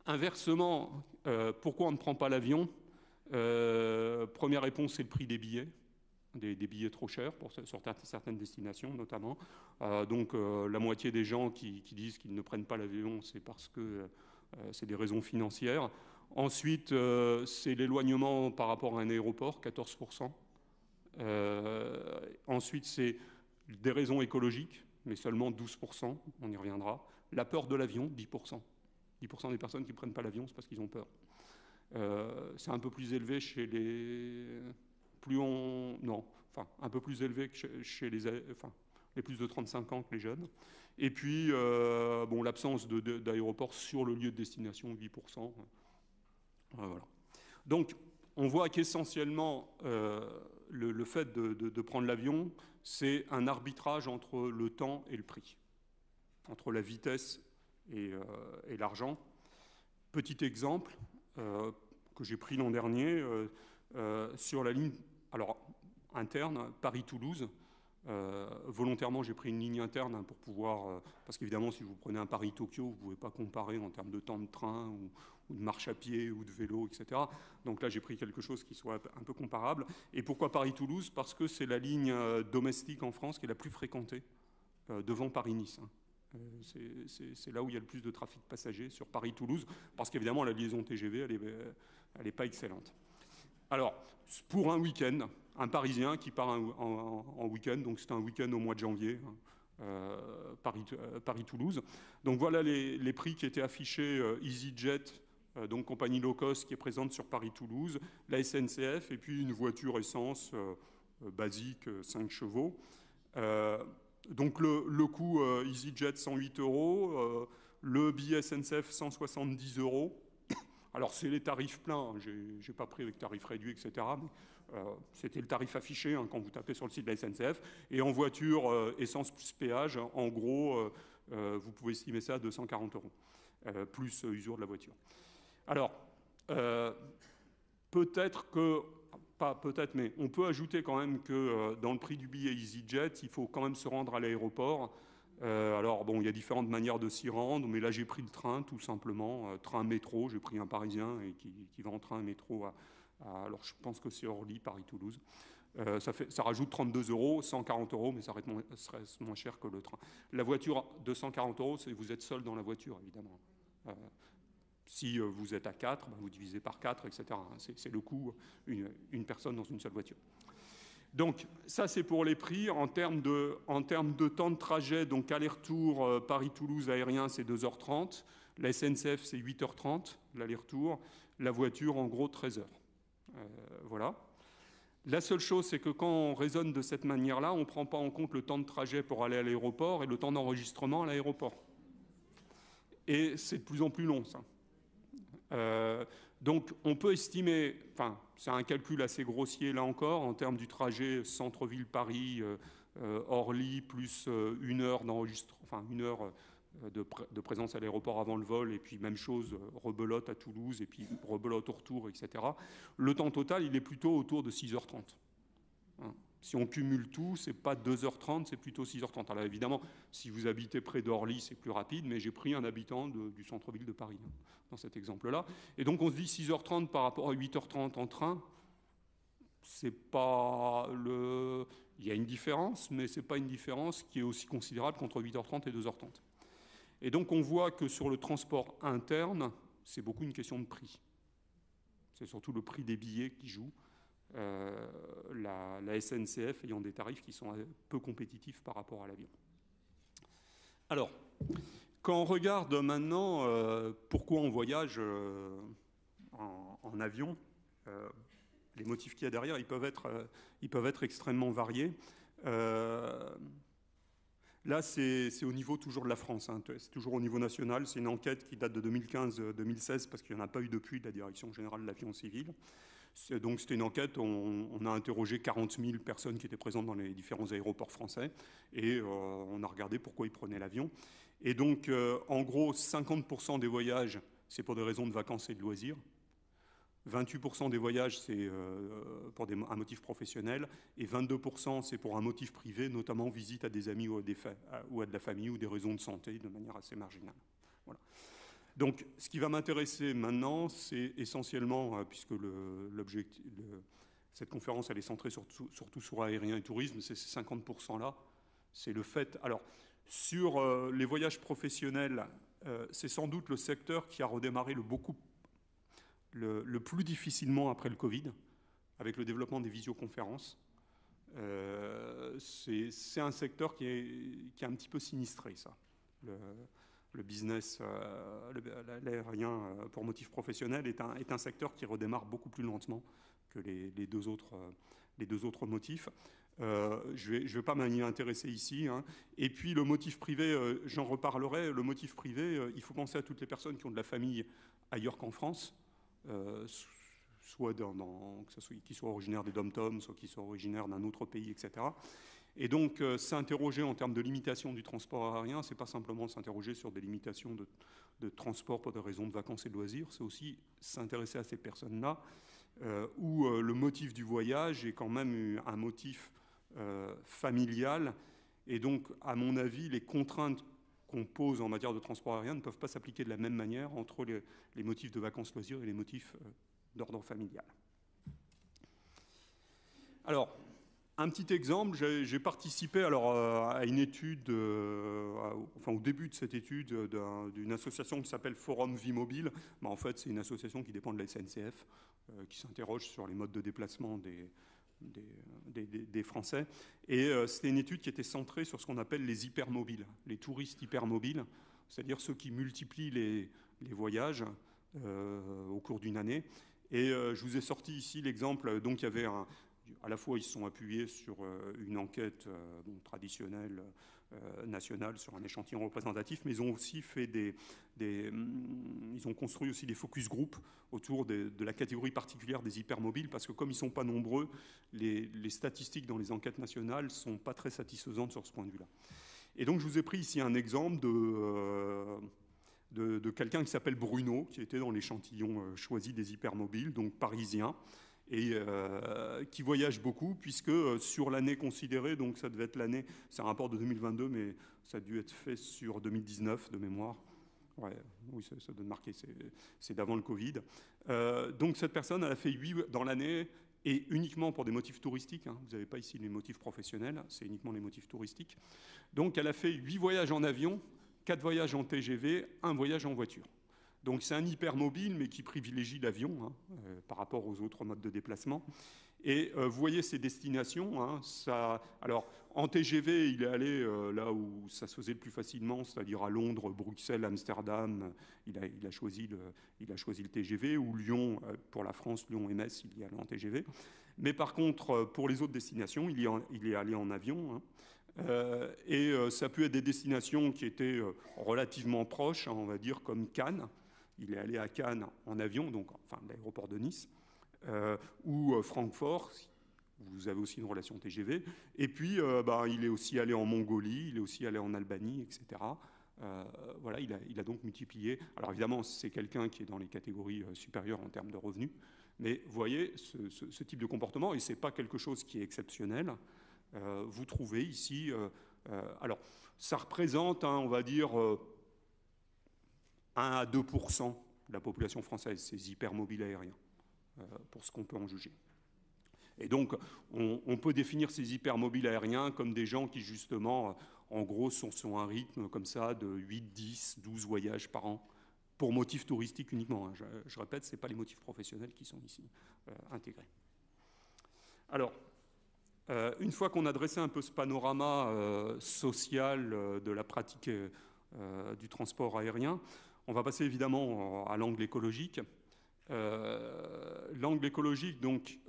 Inversement, pourquoi on ne prend pas l'avion? Première réponse, c'est le prix des billets. Des billets trop chers sur certaines destinations notamment. Donc la moitié des gens qui disent qu'ils ne prennent pas l'avion, c'est parce que c'est des raisons financières. Ensuite, c'est l'éloignement par rapport à un aéroport, 14%. Ensuite, c'est des raisons écologiques, mais seulement 12%, on y reviendra. La peur de l'avion, 10%. 10% des personnes qui ne prennent pas l'avion, c'est parce qu'ils ont peur. C'est un peu plus élevé chez les... un peu plus élevé que chez les plus de 35 ans que les jeunes. Et puis, l'absence d'aéroport sur le lieu de destination, 8%. Voilà. Donc, on voit qu'essentiellement, le fait de prendre l'avion, c'est un arbitrage entre le temps et le prix, entre la vitesse et l'argent. Petit exemple que j'ai pris l'an dernier, sur la ligne interne, Paris-Toulouse. Volontairement, j'ai pris une ligne interne pour pouvoir... parce qu'évidemment, si vous prenez un Paris-Tokyo, vous ne pouvez pas comparer en termes de temps de train ou de marche à pied ou de vélo, etc. Donc là, j'ai pris quelque chose qui soit un peu comparable. Et pourquoi Paris-Toulouse? Parce que c'est la ligne domestique en France qui est la plus fréquentée devant Paris-Nice. C'est là où il y a le plus de trafic passager, sur Paris-Toulouse, parce qu'évidemment, la liaison TGV, elle n'est pas excellente. Alors, pour un week-end, un Parisien qui part en week-end, donc c'est un week-end au mois de janvier, Paris-Toulouse. Donc voilà les prix qui étaient affichés, EasyJet, donc compagnie low cost qui est présente sur Paris-Toulouse, la SNCF, et puis une voiture essence basique, 5 chevaux. Donc le coût EasyJet, 108 €, le billet SNCF, 170 €. Alors, c'est les tarifs pleins, je n'ai pas pris avec tarif réduit, etc. Mais c'était le tarif affiché hein, quand vous tapez sur le site de la SNCF. Et en voiture, essence plus péage, en gros, vous pouvez estimer ça à 240 €, plus usure de la voiture. Alors, peut-être que, pas peut-être, mais on peut ajouter quand même que dans le prix du billet EasyJet, il faut quand même se rendre à l'aéroport. Alors, bon, il y a différentes manières de s'y rendre, mais là, j'ai pris le train, tout simplement. Train métro, j'ai pris un Parisien qui va en train métro alors je pense que c'est Orly, Paris-Toulouse. Ça rajoute 32 €, 140 €, mais ça reste moins cher que le train. La voiture, 240 €, c'est vous êtes seul dans la voiture, évidemment. Si vous êtes à 4, vous divisez par 4, etc. C'est le coût, une personne dans une seule voiture. Donc, ça, c'est pour les prix. En termes de temps de trajet, donc aller-retour Paris-Toulouse aérien, c'est 2h30. La SNCF, c'est 8h30, l'aller-retour. La voiture, en gros, 13 heures. Voilà. La seule chose, c'est que quand on raisonne de cette manière-là, on ne prend pas en compte le temps de trajet pour aller à l'aéroport et le temps d'enregistrement à l'aéroport. Et c'est de plus en plus long, ça. Donc, on peut estimer, enfin, c'est un calcul assez grossier là encore, en termes du trajet centre-ville Paris, Orly, plus 1 heure d'enregistrement, enfin 1 heure de présence à l'aéroport avant le vol, et puis même chose, rebelote à Toulouse, et puis rebelote au retour, etc. Le temps total, il est plutôt autour de 6h30. Hein. Si on cumule tout, c'est pas 2h30, c'est plutôt 6h30. Alors évidemment, si vous habitez près d'Orly, c'est plus rapide, mais j'ai pris un habitant du centre-ville de Paris, hein, dans cet exemple-là. Et donc on se dit 6h30 par rapport à 8h30 en train, c'est pas le... Il y a une différence, mais c'est pas une différence qui est aussi considérable qu'entre 8h30 et 2h30. Et donc on voit que sur le transport interne, c'est beaucoup une question de prix. C'est surtout le prix des billets qui joue. La SNCF ayant des tarifs qui sont peu compétitifs par rapport à l'avion. Alors, quand on regarde maintenant pourquoi on voyage en avion, les motifs qu'il y a derrière, ils peuvent être extrêmement variés. Là, c'est au niveau toujours de la France, hein, c'est toujours au niveau national. C'est une enquête qui date de 2015-2016 parce qu'il n'y en a pas eu depuis de la Direction générale de l'aviation civile. Donc c'était une enquête, on a interrogé 40 000 personnes qui étaient présentes dans les différents aéroports français et on a regardé pourquoi ils prenaient l'avion. Et donc, en gros, 50% des voyages, c'est pour des raisons de vacances et de loisirs. 28% des voyages, c'est pour un motif professionnel, et 22%, c'est pour un motif privé, notamment visite à des amis ou à de la famille ou des raisons de santé, de manière assez marginale. Voilà. Donc, ce qui va m'intéresser maintenant, c'est essentiellement, puisque cette conférence, elle est centrée surtout sur aérien et tourisme, c'est ces 50%-là, c'est le fait... Alors, sur les voyages professionnels, c'est sans doute le secteur qui a redémarré le plus difficilement après le Covid, avec le développement des visioconférences. C'est un secteur qui est un petit peu sinistré, ça. Le business, l'aérien pour motif professionnel est un secteur qui redémarre beaucoup plus lentement que les deux autres motifs. Je vais pas m'y intéresser ici. Hein. Et puis le motif privé, j'en reparlerai. Le motif privé, il faut penser à toutes les personnes qui ont de la famille ailleurs qu'en France. Soit qui soient originaires des dom-toms, soit qui soient originaires d'un autre pays, etc. Et donc, s'interroger en termes de limitation du transport aérien, c'est pas simplement s'interroger sur des limitations de transport pour des raisons de vacances et de loisirs, c'est aussi s'intéresser à ces personnes-là, où le motif du voyage est quand même un motif familial. Et donc, à mon avis, les contraintes qu'on pose en matière de transport aérien ne peuvent pas s'appliquer de la même manière entre les motifs de vacances loisirs et les motifs d'ordre familial. Alors, un petit exemple, j'ai participé à une étude, au début de cette étude d'une association qui s'appelle Forum Vie Mobile. En fait, c'est une association qui dépend de la SNCF, qui s'interroge sur les modes de déplacement des Français. Et c'était une étude qui était centrée sur ce qu'on appelle les hypermobiles, les touristes hypermobiles, c'est-à-dire ceux qui multiplient les voyages au cours d'une année. Et je vous ai sorti ici l'exemple, donc il y avait à la fois ils se sont appuyés sur une enquête traditionnelle nationale sur un échantillon représentatif, mais ils ont aussi fait ils ont construit aussi des focus group autour de la catégorie particulière des hypermobiles, parce que comme ils ne sont pas nombreux, les statistiques dans les enquêtes nationales ne sont pas très satisfaisantes sur ce point de vue-là. Et donc je vous ai pris ici un exemple de quelqu'un qui s'appelle Bruno, qui était dans l'échantillon choisi des hypermobiles, donc parisien, et qui voyage beaucoup, puisque sur l'année considérée, donc ça devait être l'année, c'est un rapport de 2022, mais ça a dû être fait sur 2019 de mémoire, Ouais, oui, ça donne marqué, c'est d'avant le Covid. Donc cette personne, elle a fait 8 dans l'année, et uniquement pour des motifs touristiques, hein. Vous n'avez pas ici les motifs professionnels, c'est uniquement les motifs touristiques. Donc elle a fait 8 voyages en avion, 4 voyages en TGV, 1 voyage en voiture. Donc c'est un hypermobile, mais qui privilégie l'avion, hein, par rapport aux autres modes de déplacement. Et vous voyez ces destinations. Hein, alors, en TGV, il est allé là où ça se faisait le plus facilement, c'est-à-dire à Londres, Bruxelles, Amsterdam. Il a choisi le TGV, ou Lyon, pour la France, Lyon et Metz, il y allait en TGV. Mais par contre, pour les autres destinations, il est allé en avion. Hein. Ça a pu être des destinations qui étaient relativement proches, hein, on va dire, comme Cannes. Il est allé à Cannes en avion, donc enfin l'aéroport de Nice, ou Francfort. Vous avez aussi une relation TGV. Et puis, il est aussi allé en Mongolie, il est aussi allé en Albanie, etc. Voilà, il a donc multiplié. Alors évidemment, c'est quelqu'un qui est dans les catégories supérieures en termes de revenus. Mais vous voyez ce type de comportement, et ce n'est pas quelque chose qui est exceptionnel. Vous trouvez ici... alors, ça représente, hein, on va dire, 1 à 2% de la population française, ces hypermobiles aériens, pour ce qu'on peut en juger. Et donc, on peut définir ces hypermobiles aériens comme des gens qui, justement, en gros, sont à un rythme comme ça de 8, 10, 12 voyages par an, pour motifs touristiques uniquement. Hein. Je répète, ce n'est pas les motifs professionnels qui sont ici intégrés. Alors, une fois qu'on a dressé un peu ce panorama social de la pratique du transport aérien, on va passer évidemment à l'angle écologique. L'angle écologique, donc,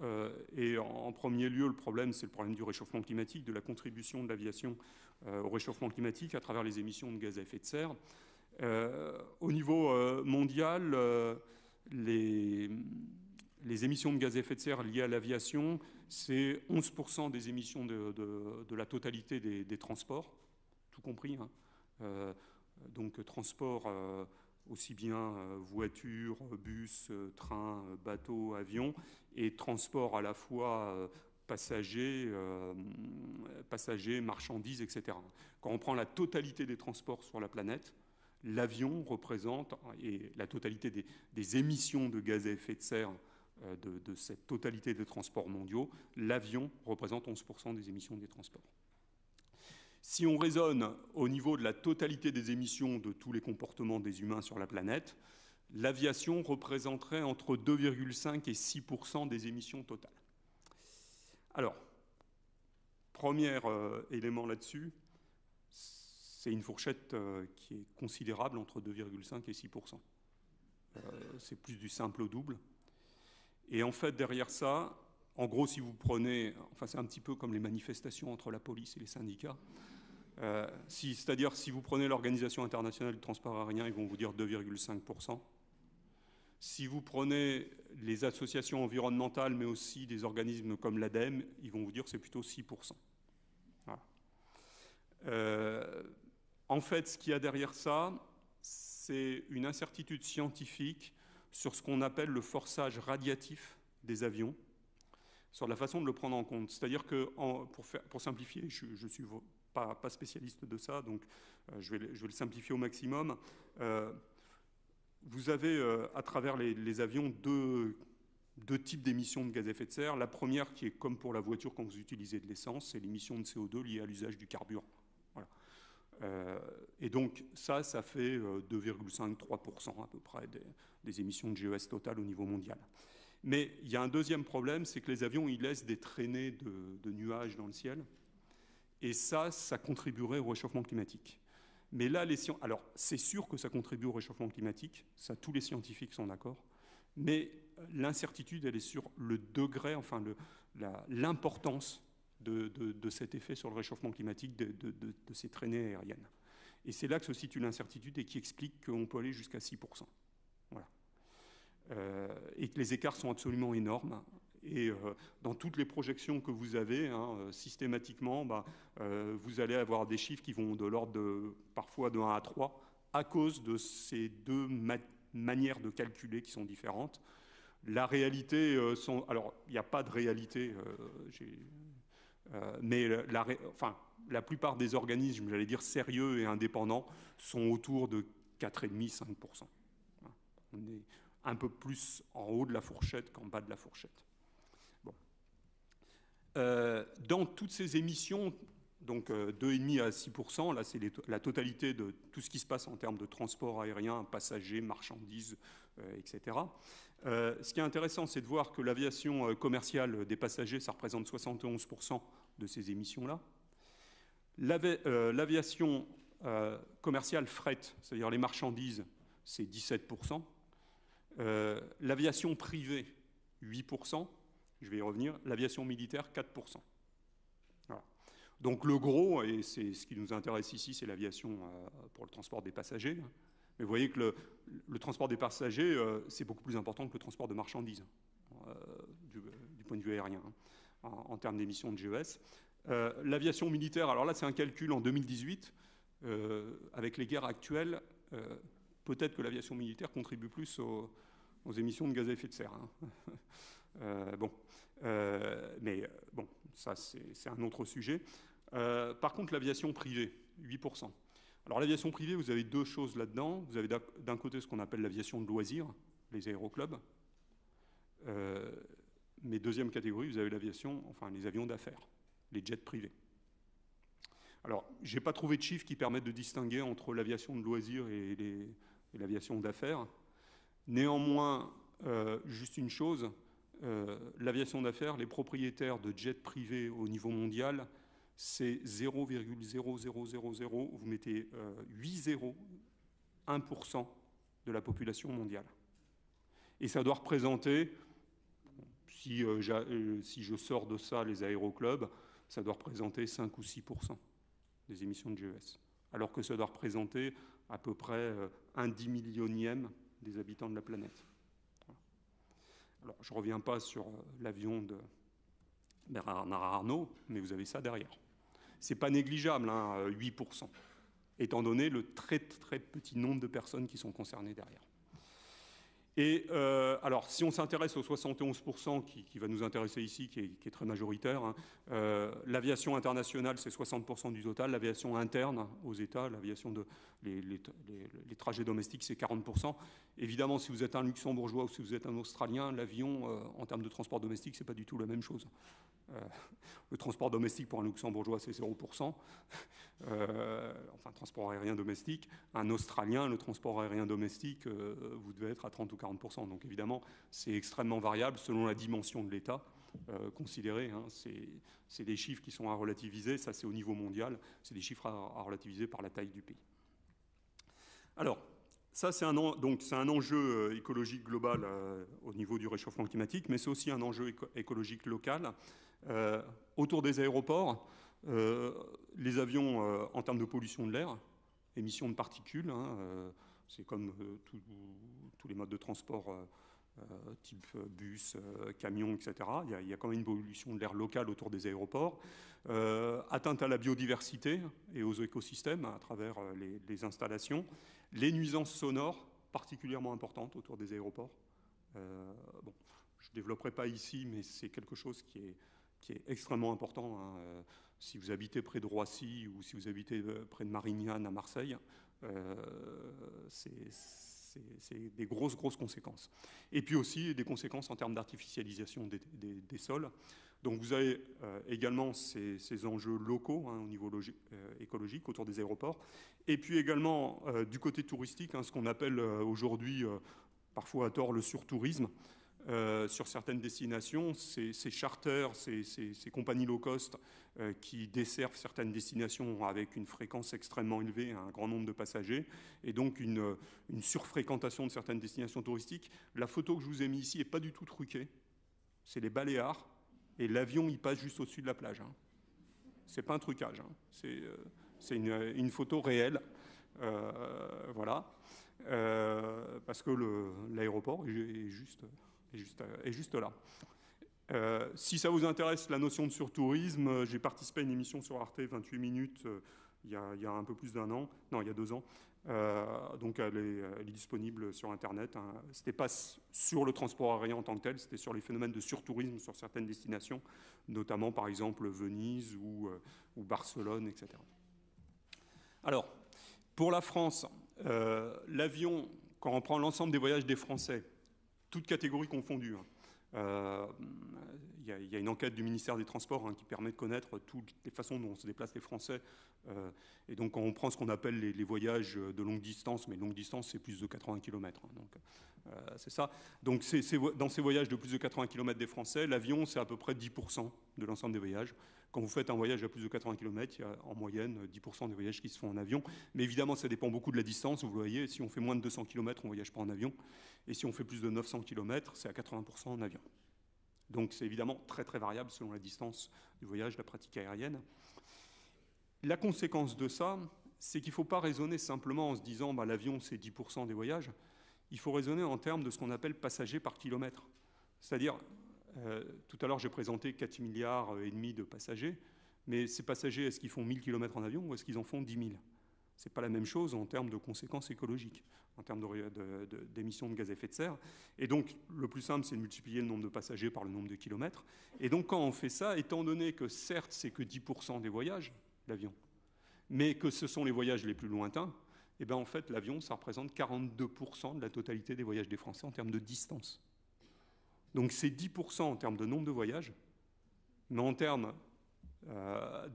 est en premier lieu, le problème, c'est le problème du réchauffement climatique, de la contribution de l'aviation au réchauffement climatique à travers les émissions de gaz à effet de serre. Au niveau mondial, les émissions de gaz à effet de serre liées à l'aviation, c'est 11% des émissions de la totalité des transports, tout compris. Hein. Donc transport aussi bien voiture, bus, train, bateau, avion, et transport à la fois passagers, marchandises, etc. Quand on prend la totalité des transports sur la planète, l'avion représente, et la totalité des émissions de gaz à effet de serre de cette totalité des transports mondiaux, l'avion représente 11% des émissions des transports. Si on raisonne au niveau de la totalité des émissions de tous les comportements des humains sur la planète, l'aviation représenterait entre 2,5 et 6% des émissions totales. Alors, premier élément là-dessus, c'est une fourchette qui est considérable entre 2,5 et 6%. C'est plus du simple au double. Et en fait, derrière ça, en gros, si vous prenez... Enfin, c'est un petit peu comme les manifestations entre la police et les syndicats. C'est-à-dire, si vous prenez l'Organisation internationale du transport aérien, ils vont vous dire 2,5%. Si vous prenez les associations environnementales, mais aussi des organismes comme l'ADEME, ils vont vous dire que c'est plutôt 6%. Voilà. En fait, ce qu'il y a derrière ça, c'est une incertitude scientifique sur ce qu'on appelle le forçage radiatif des avions, sur la façon de le prendre en compte. C'est-à-dire que, pour simplifier, je ne suis pas spécialiste de ça, donc je vais le simplifier au maximum. Vous avez, à travers les avions, deux types d'émissions de gaz à effet de serre. La première, qui est comme pour la voiture quand vous utilisez de l'essence, c'est l'émission de CO2 liée à l'usage du carburant. Voilà. Et donc ça fait 2,5-3% à peu près des émissions de GES totales au niveau mondial. Mais il y a un deuxième problème, c'est que les avions, ils laissent des traînées de nuages dans le ciel, et ça contribuerait au réchauffement climatique. Mais là, alors c'est sûr que ça contribue au réchauffement climatique, ça tous les scientifiques sont d'accord, mais l'incertitude, elle est sur le degré, enfin l'importance de cet effet sur le réchauffement climatique de ces traînées aériennes. Et c'est là que se situe l'incertitude et qui explique qu'on peut aller jusqu'à 6%. Voilà. Et que les écarts sont absolument énormes. Et dans toutes les projections que vous avez, hein, systématiquement, vous allez avoir des chiffres qui vont de l'ordre parfois de 1 à 3 à cause de ces deux manières de calculer qui sont différentes. La réalité, alors il n'y a pas de réalité, mais la plupart des organismes, j'allais dire sérieux et indépendants, sont autour de 4,5-5%. On est un peu plus en haut de la fourchette qu'en bas de la fourchette. Bon. Dans toutes ces émissions, donc 2,5 à 6%, là c'est la totalité de tout ce qui se passe en termes de transport aérien, passagers, marchandises, etc. Ce qui est intéressant, c'est de voir que l'aviation commerciale des passagers, ça représente 71% de ces émissions-là. L'aviation commerciale fret, c'est-à-dire les marchandises, c'est 17%. L'aviation privée, 8%. Je vais y revenir. L'aviation militaire, 4%. Voilà. Donc le gros, et c'est ce qui nous intéresse ici, c'est l'aviation pour le transport des passagers. Mais vous voyez que le transport des passagers, c'est beaucoup plus important que le transport de marchandises, du point de vue aérien, en termes d'émissions de GES. L'aviation militaire, alors là c'est un calcul en 2018, avec les guerres actuelles, peut-être que l'aviation militaire contribue plus aux émissions de gaz à effet de serre. Mais bon, ça c'est un autre sujet. Par contre, l'aviation privée, 8%. Alors l'aviation privée, vous avez deux choses là-dedans. Vous avez d'un côté ce qu'on appelle l'aviation de loisirs, les aéroclubs. Mais deuxième catégorie, vous avez l'aviation, enfin les avions d'affaires, les jets privés. Alors, je n'ai pas trouvé de chiffres qui permettent de distinguer entre l'aviation de loisirs et l'aviation d'affaires. Néanmoins, juste une chose, l'aviation d'affaires, les propriétaires de jets privés au niveau mondial, c'est 0,0000, vous mettez 1% de la population mondiale. Et ça doit représenter, si je sors de ça les aéroclubs, ça doit représenter 5 ou 6% des émissions de GES, alors que ça doit représenter à peu près 1/10 millionième des habitants de la planète. Voilà. Alors, je ne reviens pas sur l'avion de Bernard Arnault, mais vous avez ça derrière. Ce n'est pas négligeable, 8%, étant donné le très très petit nombre de personnes qui sont concernées derrière. Et alors, si on s'intéresse aux 71% qui va nous intéresser ici, qui est très majoritaire, l'aviation internationale, c'est 60% du total. L'aviation interne aux États, l'aviation les trajets domestiques, c'est 40%. Évidemment, si vous êtes un Luxembourgeois ou si vous êtes un Australien, l'avion, en termes de transport domestique, c'est pas du tout la même chose. Le transport domestique pour un Luxembourgeois, c'est 0%. Enfin, transport aérien domestique. Un Australien, le transport aérien domestique, vous devez être à 30 ou 40%. Donc évidemment, c'est extrêmement variable selon la dimension de l'État considéré. C'est des chiffres qui sont à relativiser. Ça, c'est au niveau mondial. C'est des chiffres à relativiser par la taille du pays. Alors, ça, c'est un enjeu écologique global au niveau du réchauffement climatique, mais c'est aussi un enjeu écologique local. Autour des aéroports, les avions, en termes de pollution de l'air, émissions de particules, c'est comme tous les modes de transport type bus, camion, etc. Il y a quand même une pollution de l'air local autour des aéroports. Atteinte à la biodiversité et aux écosystèmes à travers les installations. Les nuisances sonores, particulièrement importantes autour des aéroports. Bon, je ne développerai pas ici, mais c'est quelque chose qui est extrêmement important. Si vous habitez près de Roissy ou si vous habitez près de Marignane à Marseille, c'est des grosses conséquences. Et puis aussi des conséquences en termes d'artificialisation des sols. Donc vous avez également ces enjeux locaux au niveau écologique autour des aéroports. Et puis également du côté touristique, ce qu'on appelle aujourd'hui parfois à tort le surtourisme. Sur certaines destinations, ces charters, ces compagnies low cost qui desservent certaines destinations avec une fréquence extrêmement élevée, un grand nombre de passagers, et donc une surfréquentation de certaines destinations touristiques. La photo que je vous ai mise ici n'est pas du tout truquée. C'est les Baléares, et l'avion, il passe juste au-dessus de la plage. C'est pas un trucage, c'est une photo réelle. Voilà. Parce que l'aéroport est juste là. Si ça vous intéresse, la notion de surtourisme, j'ai participé à une émission sur Arte, 28 minutes, il y a un peu plus d'un an. Non, il y a 2 ans. Donc elle est disponible sur Internet. C'était pas sur le transport aérien en tant que tel, c'était sur les phénomènes de surtourisme sur certaines destinations, notamment par exemple Venise ou Barcelone, etc. Alors, pour la France, L'avion, quand on prend l'ensemble des voyages des Français, toutes catégories confondues, il y a une enquête du ministère des Transports qui permet de connaître toutes les façons dont se déplacent les Français. Et donc, quand on prend ce qu'on appelle les voyages de longue distance, mais longue distance, c'est plus de 80 km. Donc, c'est ça. Donc, dans ces voyages de plus de 80 km des Français, l'avion, c'est à peu près 10% de l'ensemble des voyages. Quand vous faites un voyage à plus de 80 km, il y a en moyenne 10% des voyages qui se font en avion. Mais évidemment, ça dépend beaucoup de la distance. Vous voyez, si on fait moins de 200 km, on ne voyage pas en avion. Et si on fait plus de 900 km, c'est à 80% en avion. Donc c'est évidemment très très variable selon la distance du voyage, de la pratique aérienne. La conséquence de ça, c'est qu'il ne faut pas raisonner simplement en se disant l'avion c'est 10% des voyages. Il faut raisonner en termes de ce qu'on appelle passagers par kilomètre. C'est-à-dire, tout à l'heure j'ai présenté 4,5 milliards de passagers, mais ces passagers, est-ce qu'ils font 1000 km en avion ou est-ce qu'ils en font 10 000 ? Ce n'est pas la même chose en termes de conséquences écologiques, en termes d'émissions de gaz à effet de serre. Et donc, le plus simple, c'est de multiplier le nombre de passagers par le nombre de kilomètres. Et donc, quand on fait ça, étant donné que certes, c'est que 10% des voyages, l'avion, mais que ce sont les voyages les plus lointains, eh bien, en fait, l'avion, ça représente 42% de la totalité des voyages des Français en termes de distance. Donc, c'est 10% en termes de nombre de voyages, mais en termes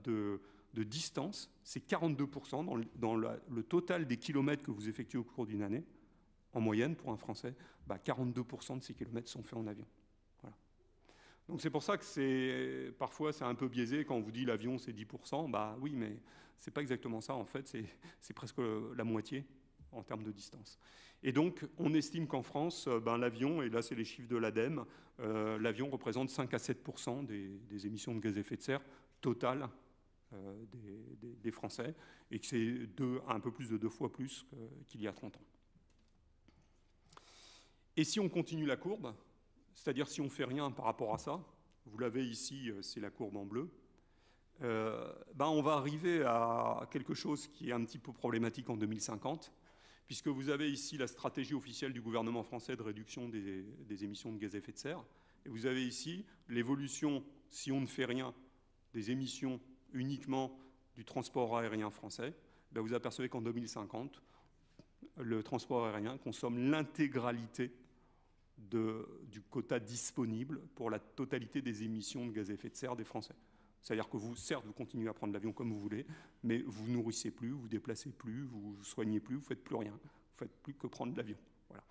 de distance, c'est 42% dans le total des kilomètres que vous effectuez au cours d'une année. En moyenne, pour un Français, 42% de ces kilomètres sont faits en avion. Voilà. Donc c'est pour ça que parfois c'est un peu biaisé quand on vous dit l'avion c'est 10%. Oui, mais c'est pas exactement ça en fait, c'est presque la moitié en termes de distance. Et donc on estime qu'en France, l'avion, et là c'est les chiffres de l'ADEME, l'avion représente 5 à 7% des émissions de gaz à effet de serre totales des Français, et que c'est un peu plus de 2 fois plus qu'il y a 30 ans. Et si on continue la courbe, c'est-à-dire si on ne fait rien par rapport à ça, vous l'avez ici, c'est la courbe en bleu, on va arriver à quelque chose qui est un petit peu problématique en 2050, puisque vous avez ici la stratégie officielle du gouvernement français de réduction des émissions de gaz à effet de serre, et vous avez ici l'évolution, si on ne fait rien, des émissions uniquement du transport aérien français. Vous apercevez qu'en 2050, le transport aérien consomme l'intégralité du quota disponible pour la totalité des émissions de gaz à effet de serre des Français. C'est-à-dire que vous, certes, vous continuez à prendre l'avion comme vous voulez, mais vous ne nourrissez plus, vous ne déplacez plus, vous ne soignez plus, vous ne faites plus rien. Vous ne faites plus que prendre l'avion. Voilà.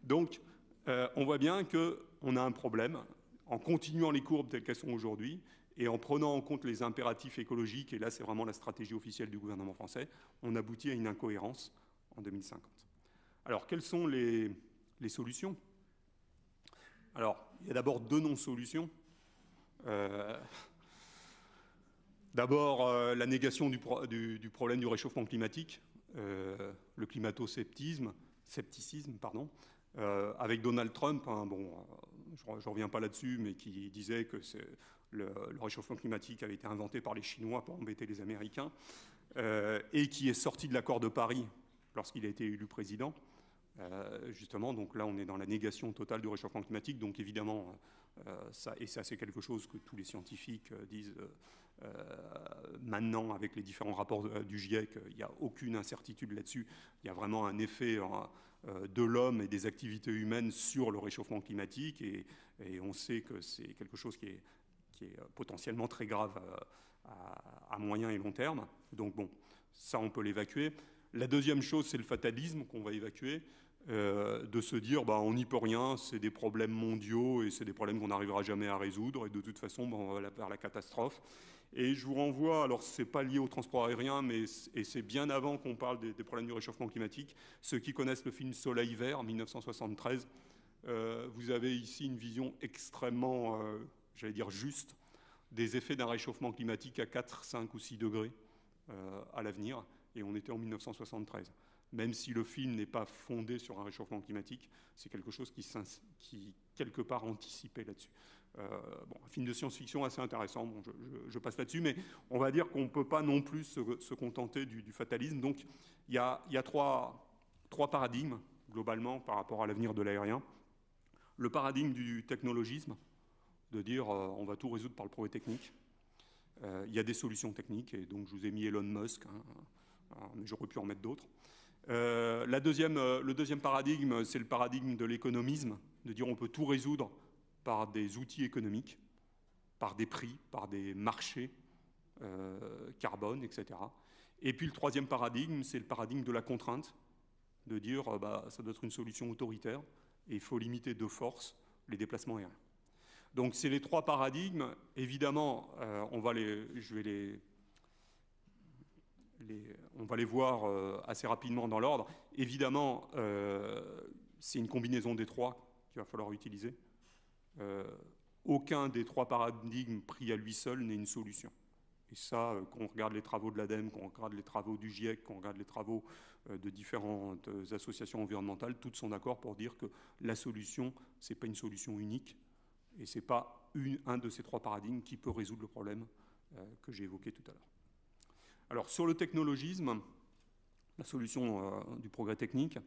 Donc, on voit bien qu'on a un problème en continuant les courbes telles qu'elles sont aujourd'hui et en prenant en compte les impératifs écologiques, et là c'est vraiment la stratégie officielle du gouvernement français, on aboutit à une incohérence en 2050. Alors, quelles sont les solutions ? Alors, il y a d'abord 2 non-solutions. D'abord, la négation du problème du réchauffement climatique, le climato-scepticisme, avec Donald Trump, je ne reviens pas là-dessus, mais qui disait que le réchauffement climatique avait été inventé par les Chinois pour embêter les Américains, et qui est sorti de l'accord de Paris lorsqu'il a été élu président. Justement, donc là on est dans la négation totale du réchauffement climatique, donc évidemment ça c'est quelque chose que tous les scientifiques disent maintenant avec les différents rapports du GIEC, il n'y a aucune incertitude là-dessus, il y a vraiment un effet de l'homme et des activités humaines sur le réchauffement climatique, et on sait que c'est quelque chose qui est potentiellement très grave à moyen et long terme, donc bon, ça on peut l'évacuer. La deuxième chose, c'est le fatalisme qu'on va évacuer, de se dire on n'y peut rien, c'est des problèmes mondiaux et c'est des problèmes qu'on n'arrivera jamais à résoudre et de toute façon on va vers la catastrophe. Et je vous renvoie, alors c'est pas lié au transport aérien, et c'est bien avant qu'on parle des problèmes du réchauffement climatique. Ceux qui connaissent le film Soleil vert, 1973, vous avez ici une vision extrêmement, j'allais dire juste, des effets d'un réchauffement climatique à 4, 5 ou 6 degrés à l'avenir. Et on était en 1973. Même si le film n'est pas fondé sur un réchauffement climatique, c'est quelque chose qui quelque part, anticipait là-dessus. Un film de science-fiction assez intéressant, je passe là-dessus, mais on va dire qu'on ne peut pas non plus se contenter du fatalisme. Donc, il y a trois paradigmes, globalement, par rapport à l'avenir de l'aérien. Le paradigme du technologisme, de dire on va tout résoudre par le progrès technique. Il y a des solutions techniques, et donc je vous ai mis Elon Musk, mais j'aurais pu en mettre d'autres. Le deuxième paradigme, c'est le paradigme de l'économisme, de dire on peut tout résoudre par des outils économiques, par des prix, par des marchés carbone, etc. Et puis le troisième paradigme, c'est le paradigme de la contrainte, de dire ça doit être une solution autoritaire et il faut limiter de force les déplacements aériens. Donc c'est les trois paradigmes. Évidemment, on va les voir assez rapidement dans l'ordre. Évidemment, c'est une combinaison des trois qu'il va falloir utiliser. Aucun des trois paradigmes pris à lui seul n'est une solution. Et ça, quand on regarde les travaux de l'ADEME, quand on regarde les travaux du GIEC, quand on regarde les travaux de différentes associations environnementales, toutes sont d'accord pour dire que la solution, ce n'est pas une solution unique, et ce n'est pas un de ces trois paradigmes qui peut résoudre le problème que j'ai évoqué tout à l'heure. Alors, sur le technologisme, la solution du progrès technique,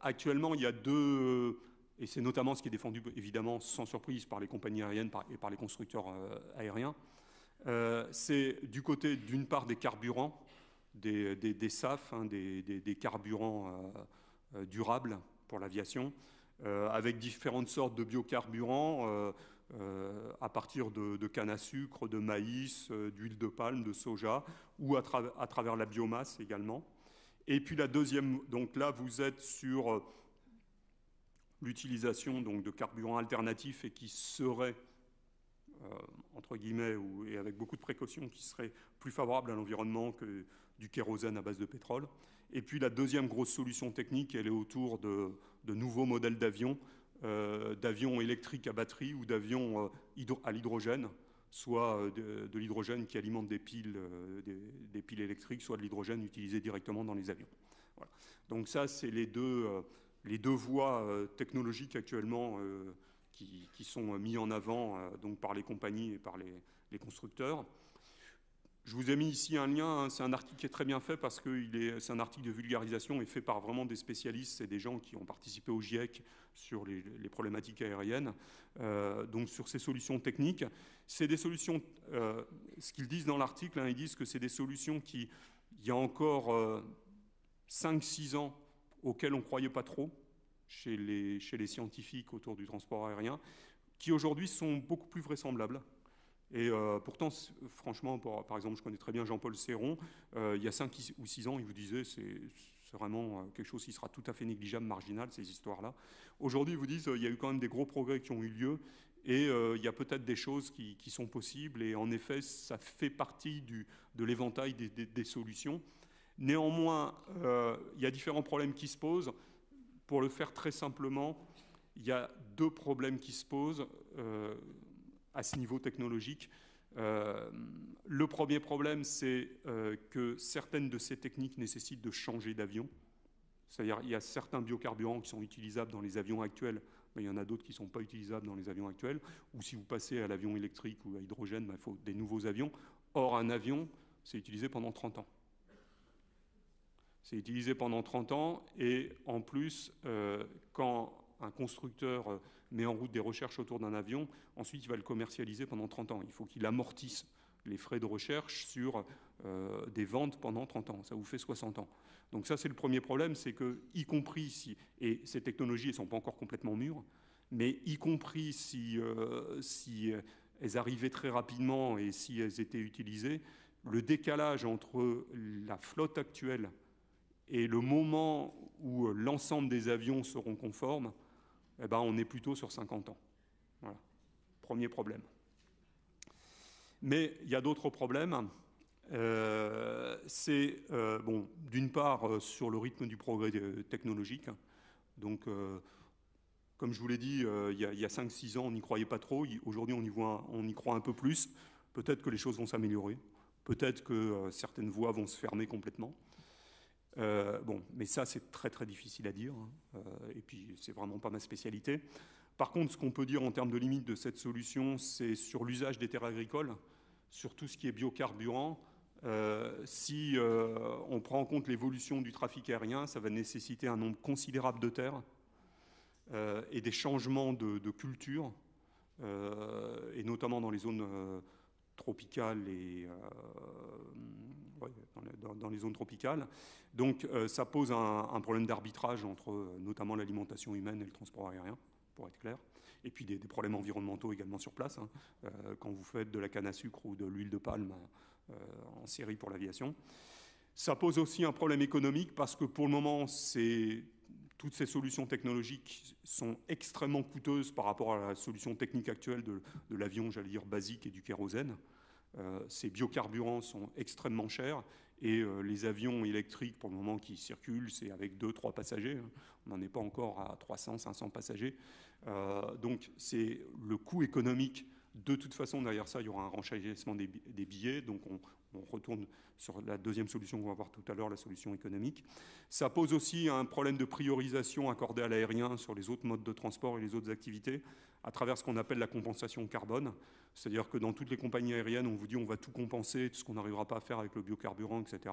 actuellement, il y a deux, et c'est notamment ce qui est défendu, évidemment, sans surprise, par les compagnies aériennes et par les constructeurs aériens, c'est du côté, d'une part, des carburants, des SAF, hein, des carburants durables pour l'aviation, avec différentes sortes de biocarburants à partir de canne à sucre, de maïs, d'huile de palme, de soja, ou à travers la biomasse également. Et puis la deuxième, donc là vous êtes sur l'utilisation de carburants alternatifs et qui seraient entre guillemets, et avec beaucoup de précautions, qui seraient plus favorables à l'environnement que du kérosène à base de pétrole. Et puis la deuxième grosse solution technique, elle est autour de nouveaux modèles d'avions, d'avions électriques à batterie ou d'avions à l'hydrogène, soit de l'hydrogène qui alimente des piles électriques, soit de l'hydrogène utilisé directement dans les avions. Voilà. Donc ça, c'est les deux voies technologiques actuellement qui sont mis en avant donc par les compagnies et par les constructeurs. Je vous ai mis ici un lien, hein, c'est un article qui est très bien fait parce que c'est un article de vulgarisation et fait par vraiment des spécialistes, c'est des gens qui ont participé au GIEC sur les problématiques aériennes, donc sur ces solutions techniques. C'est des solutions, ce qu'ils disent dans l'article, hein, ils disent que c'est des solutions qui, il y a encore 5-6 ans, auxquelles on ne croyait pas trop, chez les scientifiques autour du transport aérien, qui aujourd'hui sont beaucoup plus vraisemblables. Et pourtant, franchement, par exemple, je connais très bien Jean-Paul Serron, il y a 5 ou 6 ans, il vous disait c'est vraiment quelque chose qui sera tout à fait négligeable, marginal, ces histoires-là. Aujourd'hui, ils vous disent il y a eu quand même des gros progrès qui ont eu lieu, et il y a peut-être des choses qui sont possibles, et en effet, ça fait partie de l'éventail des solutions. Néanmoins, il y a différents problèmes qui se posent. Pour le faire très simplement, il y a deux problèmes qui se posent à ce niveau technologique. Le premier problème, c'est que certaines de ces techniques nécessitent de changer d'avion. C'est-à-dire qu'il y a certains biocarburants qui sont utilisables dans les avions actuels, mais il y en a d'autres qui ne sont pas utilisables dans les avions actuels. Ou si vous passez à l'avion électrique ou à hydrogène, il faut des nouveaux avions. Or, un avion, c'est utilisé pendant 30 ans. C'est utilisé pendant 30 ans et en plus, quand un constructeur met en route des recherches autour d'un avion, ensuite il va le commercialiser pendant 30 ans. Il faut qu'il amortisse les frais de recherche sur des ventes pendant 30 ans. Ça vous fait 60 ans. Donc ça, c'est le premier problème, c'est que, y compris si, et ces technologies ne sont pas encore complètement mûres, mais y compris si elles arrivaient très rapidement et si elles étaient utilisées, le décalage entre la flotte actuelle et le moment où l'ensemble des avions seront conformes, eh ben, on est plutôt sur 50 ans. Voilà. Premier problème. Mais il y a d'autres problèmes. C'est, d'une part, sur le rythme du progrès technologique. Donc, comme je vous l'ai dit, il y a 5-6 ans, on n'y croyait pas trop. Aujourd'hui, on y croit un peu plus. Peut-être que les choses vont s'améliorer. Peut-être que certaines voies vont se fermer complètement. Mais ça, c'est très très difficile à dire, hein. Et puis c'est vraiment pas ma spécialité. Par contre, ce qu'on peut dire en termes de limite de cette solution, c'est sur l'usage des terres agricoles, sur tout ce qui est biocarburant. Si on prend en compte l'évolution du trafic aérien, ça va nécessiter un nombre considérable de terres et des changements de culture, et notamment dans les zones tropicales et ouais, dans les zones tropicales. Donc ça pose un problème d'arbitrage entre notamment l'alimentation humaine et le transport aérien, pour être clair. Et puis des problèmes environnementaux également sur place, hein, quand vous faites de la canne à sucre ou de l'huile de palme en série pour l'aviation. Ça pose aussi un problème économique parce que pour le moment, toutes ces solutions technologiques sont extrêmement coûteuses par rapport à la solution technique actuelle de l'avion, j'allais dire, basique et du kérosène. Ces biocarburants sont extrêmement chers et les avions électriques, pour le moment, qui circulent, c'est avec 2-3 passagers. Hein. On n'en est pas encore à 300-500 passagers. Donc, c'est le coût économique. De toute façon, derrière ça, il y aura un renchérissement des billets. Donc, on retourne sur la deuxième solution qu'on va voir tout à l'heure, la solution économique. Ça pose aussi un problème de priorisation accordée à l'aérien sur les autres modes de transport et les autres activités à travers ce qu'on appelle la compensation carbone. C'est-à-dire que dans toutes les compagnies aériennes, on vous dit on va tout compenser, tout ce qu'on n'arrivera pas à faire avec le biocarburant, etc.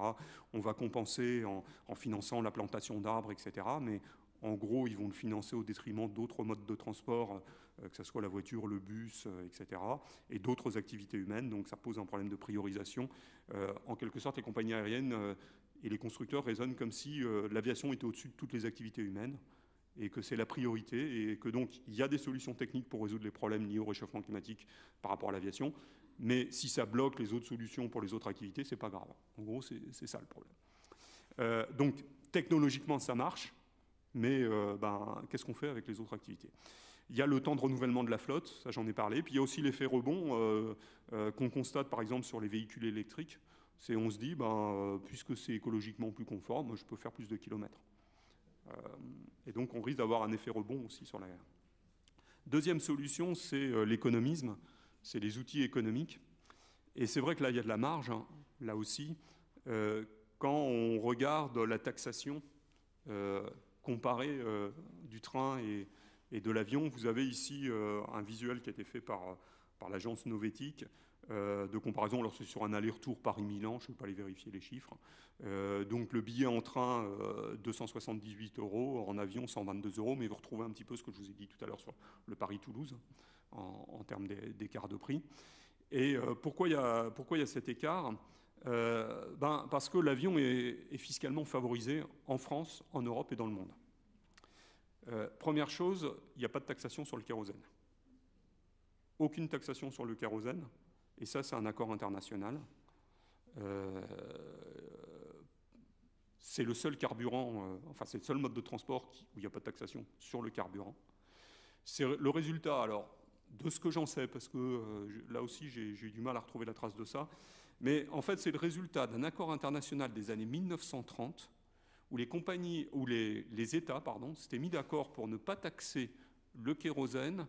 On va compenser en finançant la plantation d'arbres, etc. Mais en gros, ils vont le financer au détriment d'autres modes de transport, que ce soit la voiture, le bus, etc., et d'autres activités humaines. Donc ça pose un problème de priorisation. En quelque sorte, les compagnies aériennes et les constructeurs raisonnent comme si l'aviation était au-dessus de toutes les activités humaines et que c'est la priorité et que donc il y a des solutions techniques pour résoudre les problèmes liés au réchauffement climatique par rapport à l'aviation. Mais si ça bloque les autres solutions pour les autres activités, c'est pas grave. En gros, c'est ça le problème. Donc technologiquement, ça marche. Mais qu'est-ce qu'on fait avec les autres activités? Il y a le temps de renouvellement de la flotte, ça j'en ai parlé. Puis il y a aussi l'effet rebond qu'on constate par exemple sur les véhicules électriques. On se dit, puisque c'est écologiquement plus conforme, je peux faire plus de kilomètres. Et donc on risque d'avoir un effet rebond aussi sur l'air. Deuxième solution, c'est l'économisme, c'est les outils économiques. Et c'est vrai que là, il y a de la marge, hein, là aussi. Quand on regarde la taxation comparée du train et de l'avion, vous avez ici un visuel qui a été fait par l'agence Novetic de comparaison. Alors c'est sur un aller-retour Paris-Milan, je ne vais pas aller vérifier les chiffres. Donc le billet en train, 278 €, en avion 122 €, mais vous retrouvez un petit peu ce que je vous ai dit tout à l'heure sur le Paris-Toulouse en termes d'écart de prix. Et pourquoi il y a cet écart? Parce que l'avion est fiscalement favorisé en France, en Europe et dans le monde. Première chose, il n'y a pas de taxation sur le kérosène. Aucune taxation sur le kérosène, et ça c'est un accord international. C'est le seul carburant, c'est le seul mode de transport où il n'y a pas de taxation sur le carburant. C'est le résultat, alors, de ce que j'en sais, parce que là aussi j'ai eu du mal à retrouver la trace de ça, mais en fait c'est le résultat d'un accord international des années 1930 où les États s'étaient mis d'accord pour ne pas taxer le kérosène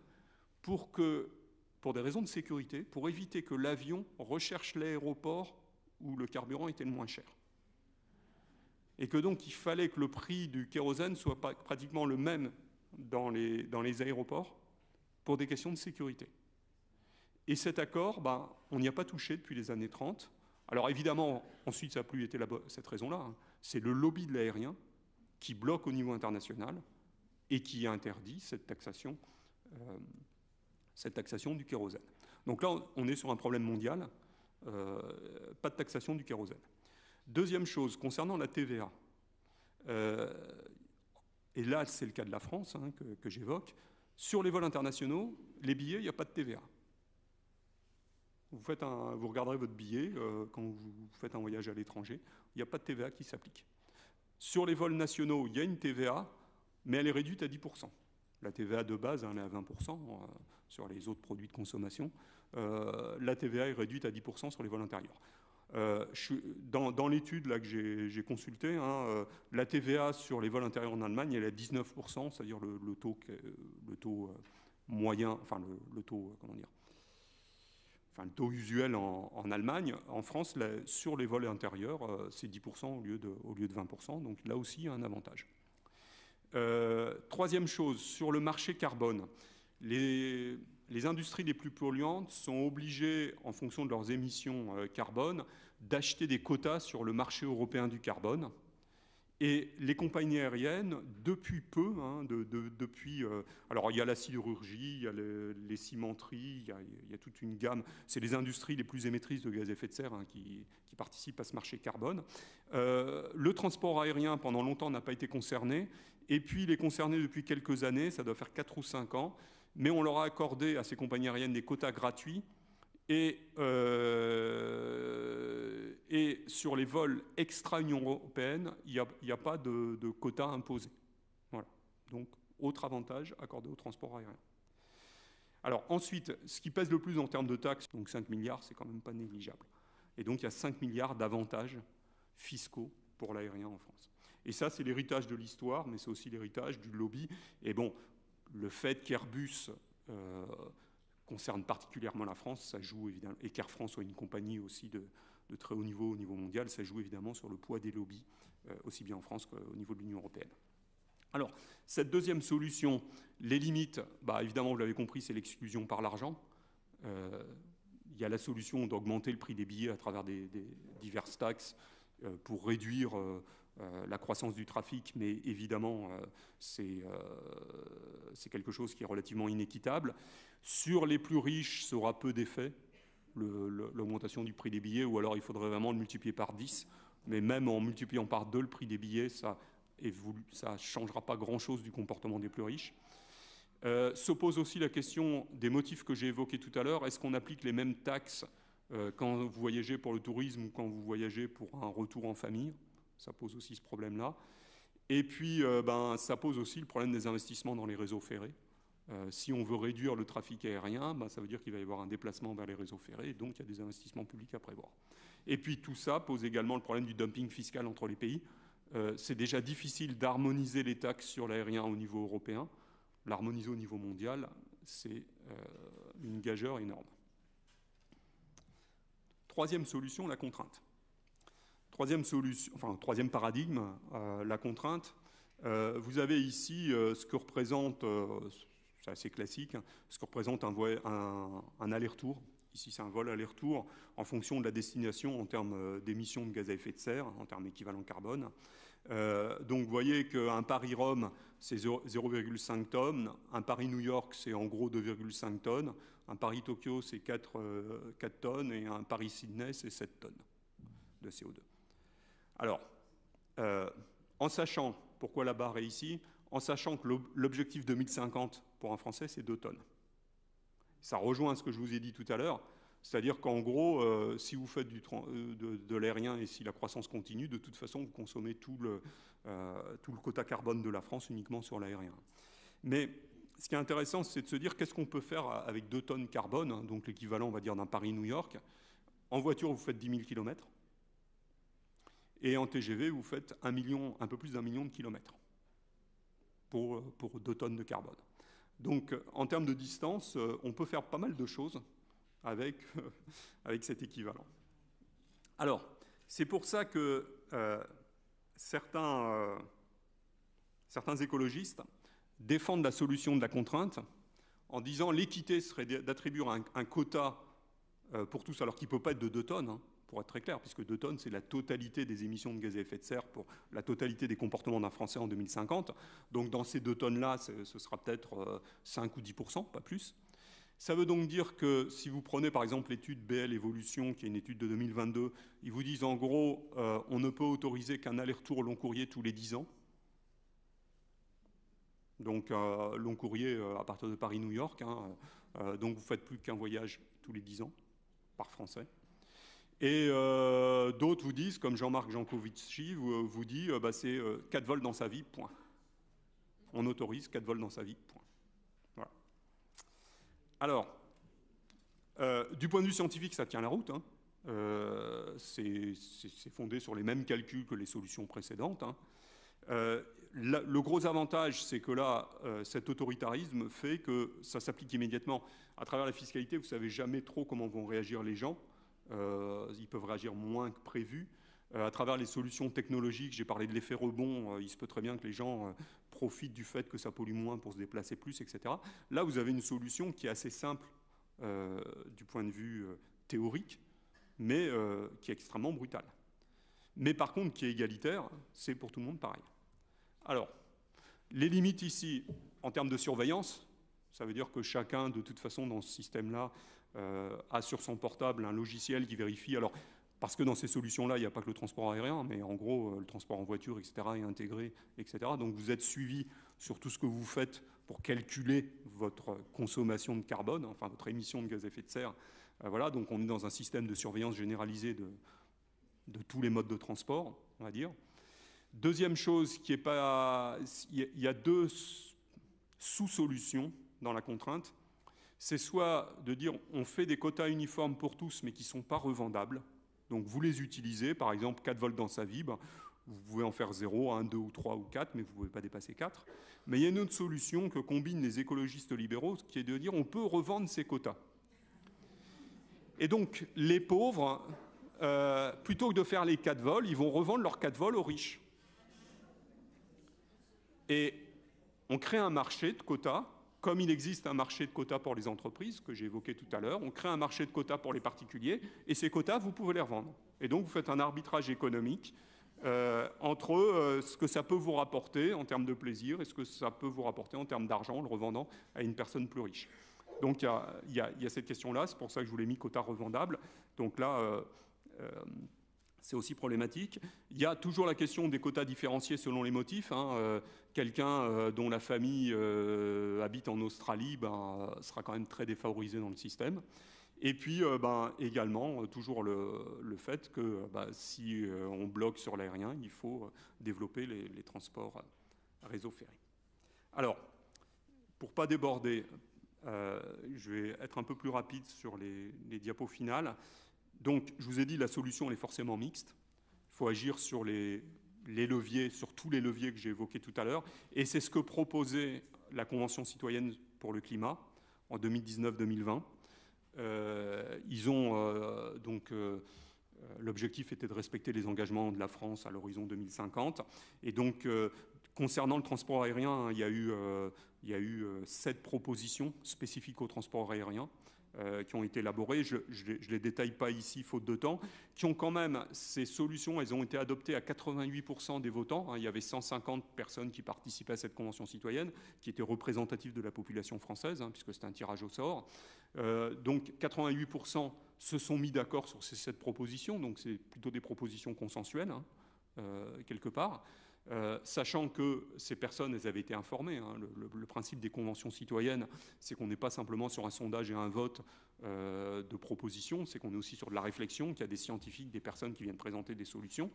pour des raisons de sécurité, pour éviter que l'avion recherche l'aéroport où le carburant était le moins cher. Et que donc il fallait que le prix du kérosène soit pratiquement le même dans les aéroports pour des questions de sécurité. Et cet accord, on n'y a pas touché depuis les années 30. Alors évidemment, ensuite, ça n'a plus été cette raison-là. Hein. C'est le lobby de l'aérien qui bloque au niveau international et qui interdit cette taxation du kérosène. Donc là, on est sur un problème mondial, pas de taxation du kérosène. Deuxième chose, concernant la TVA, et là, c'est le cas de la France que j'évoque, sur les vols internationaux, les billets, il n'y a pas de TVA. Vous regarderez votre billet quand vous faites un voyage à l'étranger, il n'y a pas de TVA qui s'applique. Sur les vols nationaux, il y a une TVA, mais elle est réduite à 10%. La TVA de base, elle est à 20% sur les autres produits de consommation. La TVA est réduite à 10% sur les vols intérieurs. Dans l'étude là, que j'ai consultée, la TVA sur les vols intérieurs en Allemagne, elle est à 19%, c'est-à-dire le taux moyen, le taux, le taux usuel en Allemagne. En France, sur les vols intérieurs, c'est 10% au lieu de 20%, donc là aussi, il y a un avantage. Troisième chose, sur le marché carbone, les industries les plus polluantes sont obligées, en fonction de leurs émissions carbone, d'acheter des quotas sur le marché européen du carbone. Et les compagnies aériennes, depuis peu, hein, alors il y a la sidérurgie, il y a les cimenteries, il y a toute une gamme, c'est les industries les plus émettrices de gaz à effet de serre hein, qui participent à ce marché carbone. Le transport aérien, pendant longtemps, n'a pas été concerné, et puis il est concerné depuis quelques années, ça doit faire 4 ou 5 ans, mais on leur a accordé à ces compagnies aériennes des quotas gratuits, et sur les vols extra-Union européenne, il n'y a pas de quota imposé. Voilà. Donc, autre avantage accordé au transport aérien. Alors ensuite, ce qui pèse le plus en termes de taxes, donc 5 milliards, c'est quand même pas négligeable. Et donc il y a 5 milliards d'avantages fiscaux pour l'aérien en France. Et ça, c'est l'héritage de l'histoire, mais c'est aussi l'héritage du lobby. Et bon, le fait qu'Airbus concerne particulièrement la France, ça joue évidemment, et qu'Air France soit une compagnie aussi de très haut niveau au niveau mondial, ça joue évidemment sur le poids des lobbies, aussi bien en France qu'au niveau de l'Union européenne. Alors, cette deuxième solution, les limites, bah, évidemment, vous l'avez compris, c'est l'exclusion par l'argent. Il y a la solution d'augmenter le prix des billets à travers des diverses taxes pour réduire la croissance du trafic, mais évidemment, c'est quelque chose qui est relativement inéquitable. Sur les plus riches, ça aura peu d'effet, l'augmentation du prix des billets, ou alors il faudrait vraiment le multiplier par 10, mais même en multipliant par 2 le prix des billets, ça ne changera pas grand-chose du comportement des plus riches. S'oppose aussi la question des motifs que j'ai évoqués tout à l'heure. Est-ce qu'on applique les mêmes taxes quand vous voyagez pour le tourisme ou quand vous voyagez pour un retour en famille? Ça pose aussi ce problème-là. Et puis, ça pose aussi le problème des investissements dans les réseaux ferrés. Si on veut réduire le trafic aérien, ça veut dire qu'il va y avoir un déplacement vers les réseaux ferrés, et donc il y a des investissements publics à prévoir. Et puis tout ça pose également le problème du dumping fiscal entre les pays. C'est déjà difficile d'harmoniser les taxes sur l'aérien au niveau européen. L'harmoniser au niveau mondial, c'est une gageure énorme. Troisième solution, la contrainte. Troisième paradigme, la contrainte. Vous avez ici ce que représente, c'est assez classique, ce que représente un aller-retour. Ici, c'est un vol aller-retour en fonction de la destination en termes d'émissions de gaz à effet de serre, en termes équivalent carbone. Donc, vous voyez qu'un Paris-Rome, c'est 0,5 tonnes. Un Paris-New York, c'est en gros 2,5 tonnes. Un Paris-Tokyo, c'est 4 tonnes. Et un Paris-Sydney, c'est 7 tonnes de CO2. Alors, en sachant, pourquoi la barre est ici, en sachant que l'objectif 2050 pour un Français, c'est 2 tonnes. Ça rejoint ce que je vous ai dit tout à l'heure, c'est-à-dire qu'en gros, si vous faites de l'aérien et si la croissance continue, de toute façon, vous consommez tout le quota carbone de la France uniquement sur l'aérien. Mais ce qui est intéressant, c'est de se dire qu'est-ce qu'on peut faire avec 2 tonnes carbone, hein, donc l'équivalent, on va dire, d'un Paris-New York. En voiture, vous faites 10 000 km. Et en TGV, vous faites un peu plus d'1 million de kilomètres pour 2 tonnes de carbone. Donc, en termes de distance, on peut faire pas mal de choses avec cet équivalent. Alors, c'est pour ça que certains écologistes défendent la solution de la contrainte en disant l'équité serait d'attribuer un quota pour tous, alors qu'il ne peut pas être de 2 tonnes, hein, pour être très clair, puisque 2 tonnes, c'est la totalité des émissions de gaz à effet de serre pour la totalité des comportements d'un Français en 2050. Donc dans ces 2 tonnes-là, ce sera peut-être 5 ou 10%, pas plus. Ça veut donc dire que si vous prenez par exemple l'étude BL Evolution, qui est une étude de 2022, ils vous disent en gros, on ne peut autoriser qu'un aller-retour long courrier tous les 10 ans. Donc long courrier à partir de Paris-New York. Hein, donc vous faites plus qu'un voyage tous les 10 ans par Français. Et d'autres vous disent, comme Jean-Marc Jancovici vous dit, c'est 4 vols dans sa vie, point. On autorise 4 vols dans sa vie, point. Voilà. Alors, du point de vue scientifique, ça tient la route. Hein. C'est fondé sur les mêmes calculs que les solutions précédentes. Hein. Le gros avantage, c'est que là, cet autoritarisme fait que ça s'applique immédiatement. À travers la fiscalité, vous ne savez jamais trop comment vont réagir les gens. Ils peuvent réagir moins que prévu. À travers les solutions technologiques, j'ai parlé de l'effet rebond, il se peut très bien que les gens profitent du fait que ça pollue moins pour se déplacer plus, etc. Là, vous avez une solution qui est assez simple du point de vue théorique, mais qui est extrêmement brutale. mais par contre qui est égalitaire, c'est pour tout le monde pareil. Alors, les limites ici, en termes de surveillance, ça veut dire que chacun, de toute façon, dans ce système-là, a sur son portable un logiciel qui vérifie. Alors, parce que dans ces solutions-là, il n'y a pas que le transport aérien, mais en gros, le transport en voiture, etc., est intégré, etc. Donc, vous êtes suivi sur tout ce que vous faites pour calculer votre consommation de carbone, enfin, votre émission de gaz à effet de serre. Voilà, donc on est dans un système de surveillance généralisée de tous les modes de transport, on va dire. Deuxième chose qui est pas... Il y a deux sous-solutions dans la contrainte. C'est soit de dire on fait des quotas uniformes pour tous, mais qui ne sont pas revendables. Donc vous les utilisez, par exemple 4 volts dans sa vie, ben, vous pouvez en faire 0, 1, 2 ou 3 ou 4, mais vous ne pouvez pas dépasser 4. Mais il y a une autre solution que combinent les écologistes libéraux, qui est de dire on peut revendre ces quotas. Et donc les pauvres, plutôt que de faire les 4 vols, ils vont revendre leurs 4 vols aux riches. Et on crée un marché de quotas, comme il existe un marché de quotas pour les entreprises, que j'ai évoqué tout à l'heure. On crée un marché de quotas pour les particuliers, et ces quotas, vous pouvez les revendre. Et donc, vous faites un arbitrage économique entre ce que ça peut vous rapporter en termes de plaisir et ce que ça peut vous rapporter en termes d'argent, en le revendant à une personne plus riche. Donc, il y a cette question-là, c'est pour ça que je vous l'ai mis quotas revendables. Donc là... c'est aussi problématique. Il y a toujours la question des quotas différenciés selon les motifs. Quelqu'un dont la famille habite en Australie sera quand même très défavorisé dans le système. Et puis également, toujours le fait que si on bloque sur l'aérien, il faut développer les transports réseau ferré. Alors, pour ne pas déborder, je vais être un peu plus rapide sur les diapos finales. Donc, je vous ai dit, la solution, elle est forcément mixte. Il faut agir sur les leviers, sur tous les leviers que j'ai évoqués tout à l'heure. Et c'est ce que proposait la Convention citoyenne pour le climat en 2019-2020. L'objectif était de respecter les engagements de la France à l'horizon 2050. Et donc, concernant le transport aérien, il y a eu 7 propositions spécifiques au transport aérien. Qui ont été élaborées, je ne les détaille pas ici, faute de temps, qui ont quand même, ces solutions, elles ont été adoptées à 88% des votants. Il y avait 150 personnes qui participaient à cette convention citoyenne, qui étaient représentatives de la population française, puisque c'était un tirage au sort. Donc 88% se sont mis d'accord sur ces 7 propositions, donc c'est plutôt des propositions consensuelles, quelque part. Sachant que ces personnes, elles avaient été informées. Le principe des conventions citoyennes, c'est qu'on n'est pas simplement sur un sondage et un vote de propositions, c'est qu'on est aussi sur de la réflexion, qu'il y a des scientifiques, des personnes qui viennent présenter des solutions.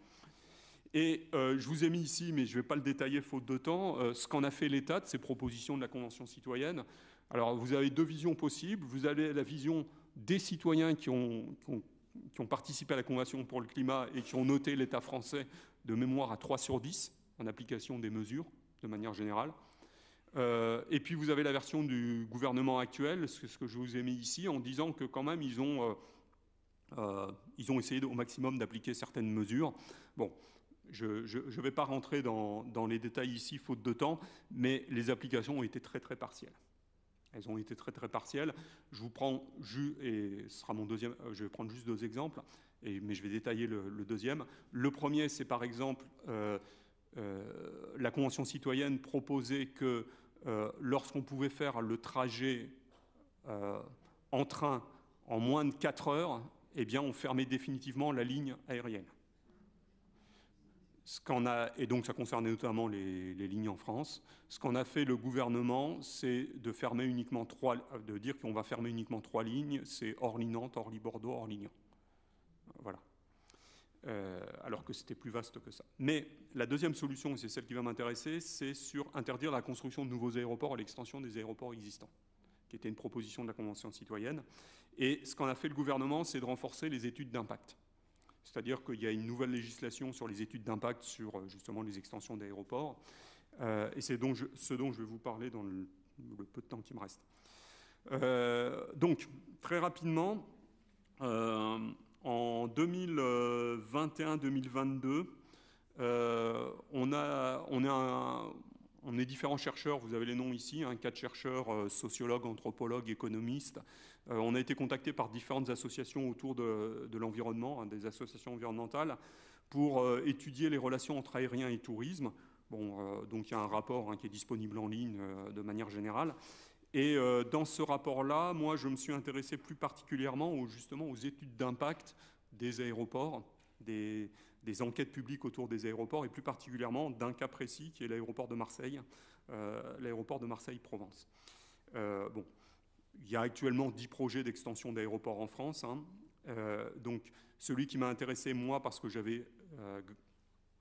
Et je vous ai mis ici, mais je ne vais pas le détailler faute de temps, ce qu'en a fait l'État de ces propositions de la Convention citoyenne. Alors, vous avez 2 visions possibles. Vous avez la vision des citoyens qui ont participé à la Convention pour le climat et qui ont noté l'État français de mémoire à 3 sur 10 en application des mesures, de manière générale. Et puis vous avez la version du gouvernement actuel, ce que je vous ai mis ici, en disant que quand même ils ont essayé au maximum d'appliquer certaines mesures. Bon, je ne vais pas rentrer dans les détails ici, faute de temps, mais les applications ont été très très partielles. Elles ont été très très partielles. Je vous prends, et ce sera mon deuxième, je vais prendre juste 2 exemples, mais je vais détailler le deuxième. Le premier, c'est par exemple la Convention citoyenne proposait que lorsqu'on pouvait faire le trajet en train en moins de 4 heures, eh bien on fermait définitivement la ligne aérienne. Et donc ça concernait notamment les lignes en France. Ce qu'en a fait le gouvernement, c'est de dire qu'on va fermer uniquement 3 lignes, c'est Orly-Nantes, Orly-Bordeaux, Orly-Lyon. Voilà. Alors que c'était plus vaste que ça. Mais la deuxième solution, et c'est celle qui va m'intéresser, c'est sur interdire la construction de nouveaux aéroports et l'extension des aéroports existants, qui était une proposition de la Convention citoyenne. Et ce qu'en a fait le gouvernement, c'est de renforcer les études d'impact. C'est-à-dire qu'il y a une nouvelle législation sur les études d'impact sur justement les extensions d'aéroports. Et c'est donc ce dont je vais vous parler dans le peu de temps qui me reste. Donc, très rapidement, en 2021-2022, on est différents chercheurs, vous avez les noms ici, 4 chercheurs, sociologues, anthropologues, économistes. On a été contactés par différentes associations autour de l'environnement, des associations environnementales, pour étudier les relations entre aérien et tourisme. Bon, donc il y a un rapport qui est disponible en ligne de manière générale. Et dans ce rapport-là, moi, je me suis intéressé plus particulièrement justement aux études d'impact des aéroports, des enquêtes publiques autour des aéroports, et plus particulièrement d'un cas précis qui est l'aéroport de Marseille, l'aéroport de Marseille-Provence. Bon, il y a actuellement 10 projets d'extension d'aéroports en France. Donc, celui qui m'a intéressé, moi, parce que j'avais,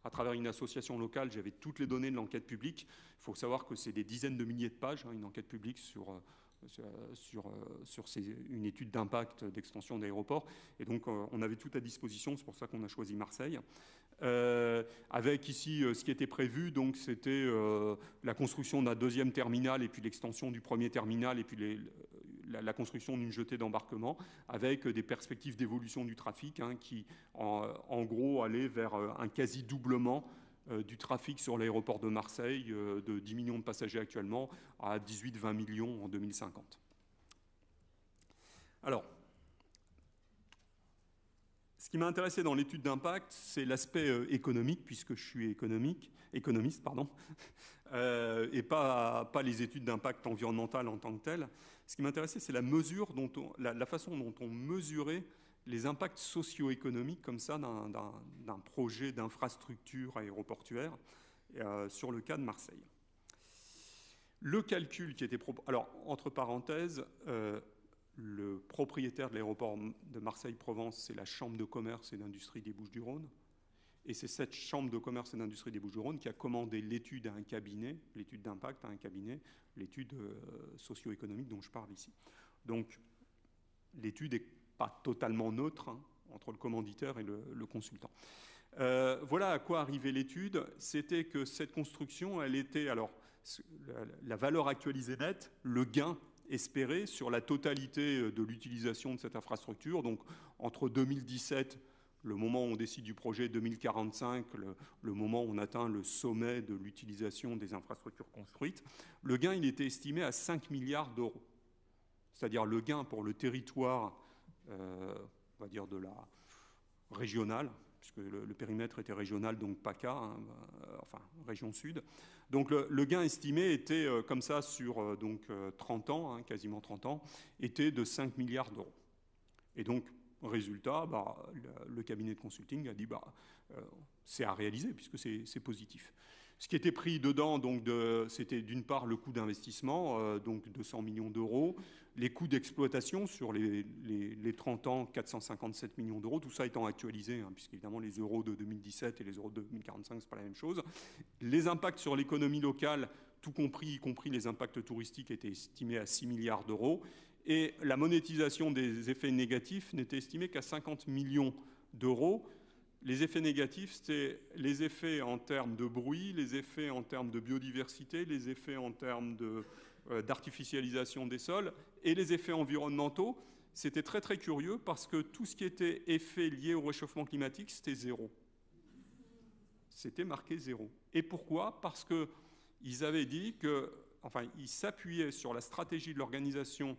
à travers une association locale, j'avais toutes les données de l'enquête publique. Il faut savoir que c'est des dizaines de milliers de pages, une enquête publique sur une étude d'impact d'extension d'aéroport. Et donc, on avait tout à disposition, c'est pour ça qu'on a choisi Marseille. Avec ici, ce qui était prévu, donc c'était la construction d'un deuxième terminal et puis l'extension du premier terminal et puis la construction d'une jetée d'embarquement avec des perspectives d'évolution du trafic qui, en gros, allaient vers un quasi-doublement du trafic sur l'aéroport de Marseille, de 10 millions de passagers actuellement à 18-20 millions en 2050. Alors, ce qui m'a intéressé dans l'étude d'impact, c'est l'aspect économique, puisque je suis économiste, et pas les études d'impact environnemental en tant que telles. Ce qui m'intéressait, c'est la façon dont on mesurait les impacts socio-économiques comme ça d'un projet d'infrastructure aéroportuaire sur le cas de Marseille. Le calcul qui était proposé... Alors, entre parenthèses, le propriétaire de l'aéroport de Marseille-Provence, c'est la Chambre de commerce et d'industrie des Bouches-du-Rhône. Et c'est cette Chambre de commerce et d'industrie des Bouches-du-Rhône qui a commandé l'étude à un cabinet, l'étude d'impact à un cabinet, l'étude socio-économique dont je parle ici. Donc, l'étude n'est pas totalement neutre entre le commanditaire et le consultant. Voilà à quoi arrivait l'étude. C'était que cette construction, elle était, alors, la valeur actualisée nette, le gain espéré sur la totalité de l'utilisation de cette infrastructure. Donc, entre 2017, le moment où on décide du projet, 2045, le moment où on atteint le sommet de l'utilisation des infrastructures construites, le gain, il était estimé à 5 milliards d'euros. C'est-à-dire le gain pour le territoire, on va dire de la régionale, puisque le périmètre était régional, donc PACA, enfin région sud. Donc le gain estimé était comme ça sur 30 ans, quasiment 30 ans, était de 5 milliards d'euros. Et donc, résultat, le cabinet de consulting a dit c'est à réaliser puisque c'est positif. Ce qui était pris dedans, c'était d'une part le coût d'investissement, donc 200 millions d'euros, les coûts d'exploitation sur les 30 ans, 457 millions d'euros, tout ça étant actualisé, puisqu'évidemment les euros de 2017 et les euros de 2045, c'est pas la même chose. Les impacts sur l'économie locale, tout compris, y compris les impacts touristiques, étaient estimés à 6 milliards d'euros. Et la monétisation des effets négatifs n'était estimée qu'à 50 millions d'euros. Les effets négatifs, c'était les effets en termes de bruit, les effets en termes de biodiversité, les effets en termes d'artificialisation des sols et les effets environnementaux. C'était très très curieux parce que tout ce qui était effet lié au réchauffement climatique, c'était zéro. C'était marqué zéro. Et pourquoi ? Parce qu'ils avaient dit ils s'appuyaient sur la stratégie de l'Organisation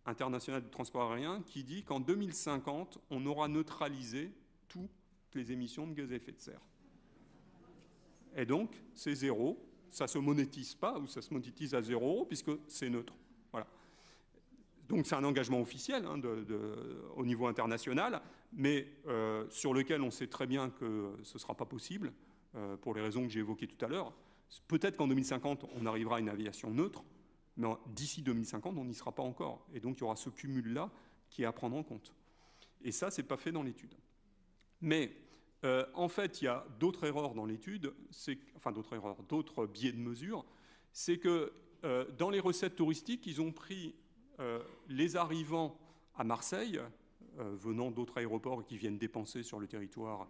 internationale du transport aérien qui dit qu'en 2050, on aura neutralisé toutes les émissions de gaz à effet de serre. Et donc, c'est zéro. Ça ne se monétise pas, ou ça se monétise à 0 euros, puisque c'est neutre. Voilà. Donc, c'est un engagement officiel au niveau international, mais sur lequel on sait très bien que ce ne sera pas possible, pour les raisons que j'ai évoquées tout à l'heure. Peut-être qu'en 2050, on arrivera à une aviation neutre, mais d'ici 2050, on n'y sera pas encore. Et donc, il y aura ce cumul-là qui est à prendre en compte. Et ça, ce n'est pas fait dans l'étude. Mais, en fait, il y a d'autres erreurs dans l'étude, d'autres biais de mesure. C'est que dans les recettes touristiques, ils ont pris les arrivants à Marseille, venant d'autres aéroports et qui viennent dépenser sur le territoire,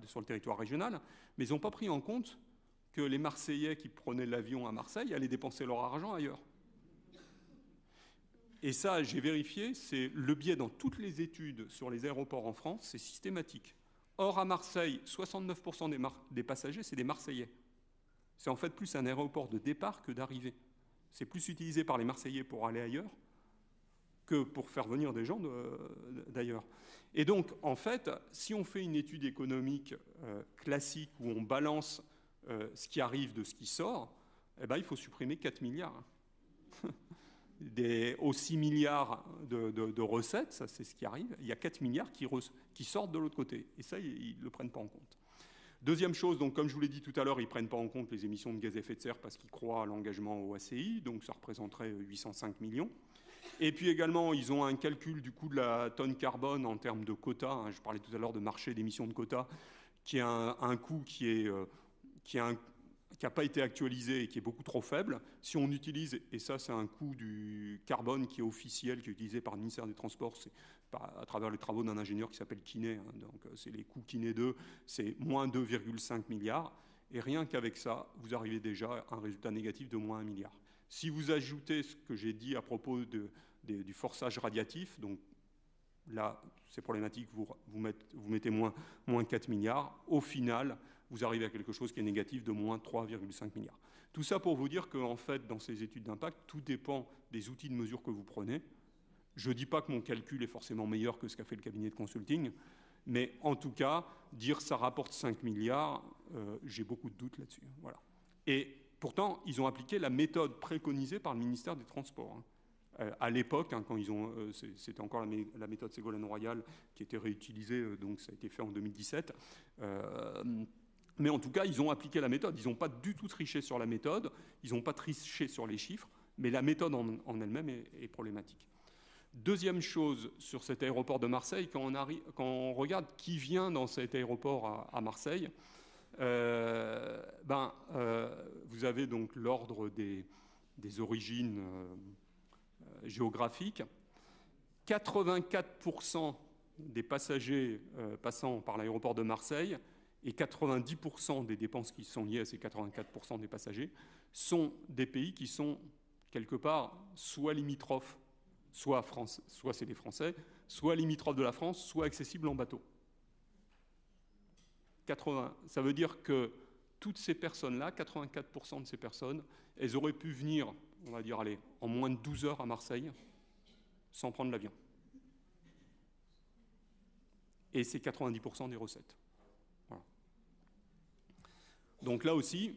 sur le territoire régional, mais ils n'ont pas pris en compte que les Marseillais qui prenaient l'avion à Marseille allaient dépenser leur argent ailleurs. Et ça, j'ai vérifié, c'est le biais dans toutes les études sur les aéroports en France, c'est systématique. Or, à Marseille, 69% des passagers, c'est des Marseillais. C'est en fait plus un aéroport de départ que d'arrivée. C'est plus utilisé par les Marseillais pour aller ailleurs que pour faire venir des gens d'ailleurs. Et donc, en fait, si on fait une étude économique classique où on balance ce qui arrive de ce qui sort, eh ben, il faut supprimer 4 milliards. Aux 6 milliards de recettes, ça c'est ce qui arrive, il y a 4 milliards qui sortent de l'autre côté. Et ça, ils ne le prennent pas en compte. Deuxième chose, donc, comme je vous l'ai dit tout à l'heure, ils ne prennent pas en compte les émissions de gaz à effet de serre parce qu'ils croient à l'engagement au ACI, donc ça représenterait 805 millions. Et puis également, ils ont un calcul du coût de la tonne carbone en termes de quotas. Hein, je parlais tout à l'heure de marché d'émissions de quotas, qui est un coût qui n'a pas été actualisé et qui est beaucoup trop faible. Si on utilise, et ça c'est un coût du carbone qui est officiel, qui est utilisé par le ministère des Transports, c'est à travers les travaux d'un ingénieur qui s'appelle Quinet, hein, donc c'est les coûts Quinet 2, c'est moins 2,5 milliards. Et rien qu'avec ça, vous arrivez déjà à un résultat négatif de moins 1 milliard. Si vous ajoutez ce que j'ai dit à propos du forçage radiatif, donc là, c'est problématique, vous mettez moins 4 milliards. Au final, vous arrivez à quelque chose qui est négatif de moins 3,5 milliards. Tout ça pour vous dire qu'en fait, dans ces études d'impact, tout dépend des outils de mesure que vous prenez. Je ne dis pas que mon calcul est forcément meilleur que ce qu'a fait le cabinet de consulting, mais en tout cas, dire ça rapporte 5 milliards, j'ai beaucoup de doutes là-dessus. Voilà. Et pourtant, ils ont appliqué la méthode préconisée par le ministère des Transports. Hein. À l'époque, hein, quand c'était encore la méthode Ségolène-Royal qui était réutilisée, donc ça a été fait en 2017. Mais en tout cas, ils ont appliqué la méthode. Ils n'ont pas du tout triché sur la méthode, ils n'ont pas triché sur les chiffres, mais la méthode en elle-même est problématique. Deuxième chose sur cet aéroport de Marseille, quand on regarde qui vient dans cet aéroport à Marseille, vous avez donc l'ordre des origines géographiques. 84% des passagers passant par l'aéroport de Marseille et 90% des dépenses qui sont liées à ces 84% des passagers sont des pays qui sont quelque part soit limitrophes, soit c'est des Français, soit limitrophes de la France, soit accessibles en bateau. 80, ça veut dire que toutes ces personnes-là, 84% de ces personnes, elles auraient pu venir, on va dire, en moins de 12 heures à Marseille, sans prendre l'avion. Et c'est 90% des recettes. Voilà. Donc là aussi,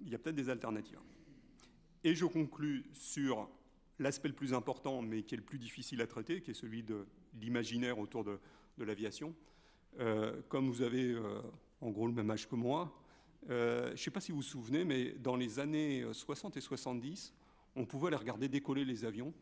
il y a peut-être des alternatives. Et je conclus sur l'aspect le plus important, mais qui est le plus difficile à traiter, qui est celui de l'imaginaire autour de l'aviation. Comme vous avez en gros le même âge que moi, je ne sais pas si vous vous souvenez, mais dans les années 60 et 70, on pouvait aller regarder décoller les avions.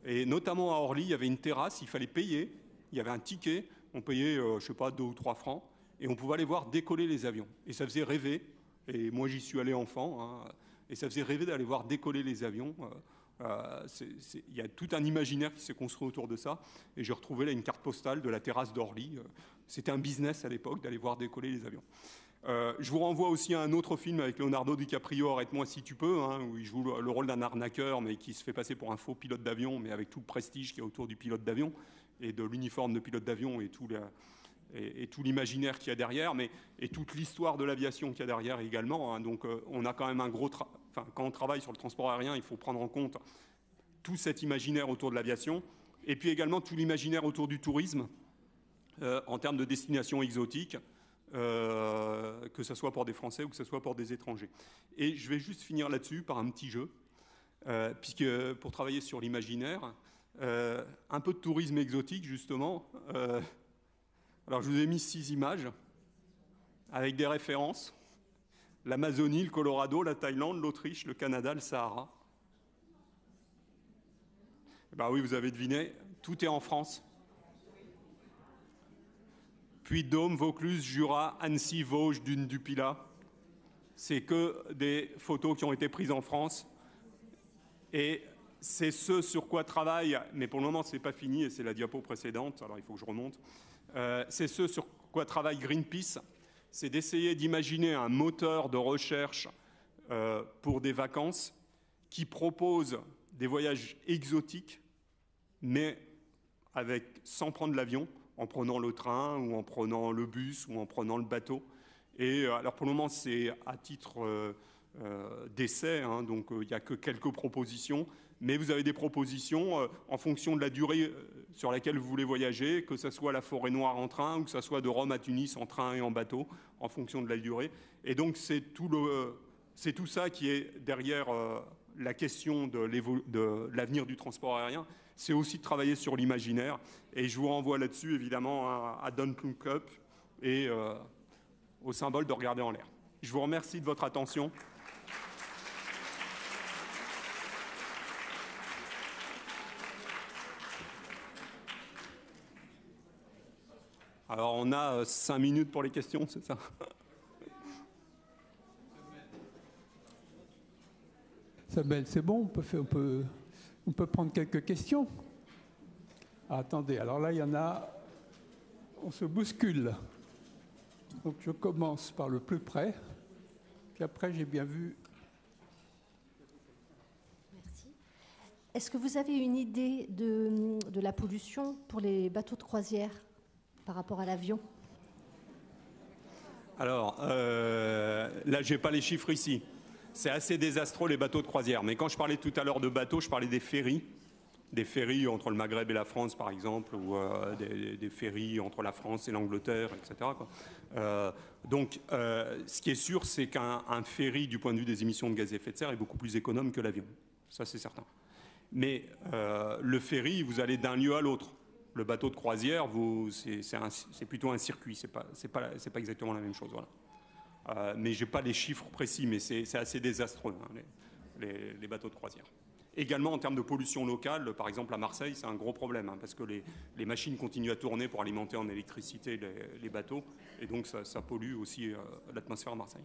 Et notamment à Orly, il y avait une terrasse, il fallait payer, il y avait un ticket, on payait, je ne sais pas, 2 ou 3 francs, et on pouvait aller voir décoller les avions. Et ça faisait rêver, et moi j'y suis allé enfant, hein, et ça faisait rêver d'aller voir décoller les avions. Il y a tout un imaginaire qui s'est construit autour de ça, et j'ai retrouvé là une carte postale de la terrasse d'Orly. C'était un business à l'époque d'aller voir décoller les avions. Je vous renvoie aussi à un autre film avec Leonardo DiCaprio, Arrête-moi si tu peux, hein, où il joue le rôle d'un arnaqueur, mais qui se fait passer pour un faux pilote d'avion, mais avec tout le prestige qu'il y a autour du pilote d'avion, et de l'uniforme de pilote d'avion, et tout l'imaginaire qu'il y a derrière, et toute l'histoire de l'aviation qu'il y a derrière également. Hein. Donc on a quand même un gros... quand on travaille sur le transport aérien, il faut prendre en compte tout cet imaginaire autour de l'aviation, et puis également tout l'imaginaire autour du tourisme, en termes de destinations exotiques, que ce soit pour des Français ou que ce soit pour des étrangers. Et je vais juste finir là-dessus par un petit jeu, puisque pour travailler sur l'imaginaire, un peu de tourisme exotique justement. Alors je vous ai mis 6 images avec des références. L'Amazonie, le Colorado, la Thaïlande, l'Autriche, le Canada, le Sahara. Ben oui, vous avez deviné, tout est en France. Puy-de-Dôme, Vaucluse, Jura, Annecy, Vosges, Dunes du Pilat. C'est que des photos qui ont été prises en France. Et c'est ce sur quoi travaille, mais pour le moment, ce n'est pas fini, et c'est la diapo précédente, alors il faut que je remonte. C'est ce sur quoi travaille Greenpeace, c'est d'essayer d'imaginer un moteur de recherche pour des vacances qui propose des voyages exotiques, mais sans prendre l'avion, en prenant le train, ou en prenant le bus, ou en prenant le bateau. Et alors pour le moment, c'est à titre d'essais, hein, donc il n'y a que quelques propositions, mais vous avez des propositions en fonction de la durée sur laquelle vous voulez voyager, que ce soit la Forêt Noire en train ou que ce soit de Rome à Tunis en train et en bateau, en fonction de la durée. Et donc c'est tout ça qui est derrière la question de l'avenir du transport aérien. C'est aussi de travailler sur l'imaginaire. Et je vous renvoie là-dessus, évidemment, à Don't Look Up et au symbole de regarder en l'air. Je vous remercie de votre attention. Alors, on a 5 minutes pour les questions, c'est ça? Sabel, c'est bon, on peut prendre quelques questions. Ah, attendez, alors là, il y en a, on se bouscule. Donc je commence par le plus près, puis après j'ai bien vu. Merci. Est-ce que vous avez une idée de la pollution pour les bateaux de croisière par rapport à l'avion? Alors, là, je n'ai pas les chiffres ici. C'est assez désastreux, les bateaux de croisière. Mais quand je parlais tout à l'heure de bateaux, je parlais des ferries. Des ferries entre le Maghreb et la France, par exemple, ou des ferries entre la France et l'Angleterre, etc. Donc, ce qui est sûr, c'est qu'un ferry, du point de vue des émissions de gaz à effet de serre, est beaucoup plus économe que l'avion. Ça, c'est certain. Mais le ferry, vous allez d'un lieu à l'autre. Le bateau de croisière, c'est plutôt un circuit. C'est pas exactement la même chose. Voilà. Mais je n'ai pas les chiffres précis, mais c'est assez désastreux, hein, les bateaux de croisière. Également, en termes de pollution locale, par exemple à Marseille, c'est un gros problème, hein, parce que les machines continuent à tourner pour alimenter en électricité les bateaux, et donc ça pollue aussi l'atmosphère à Marseille.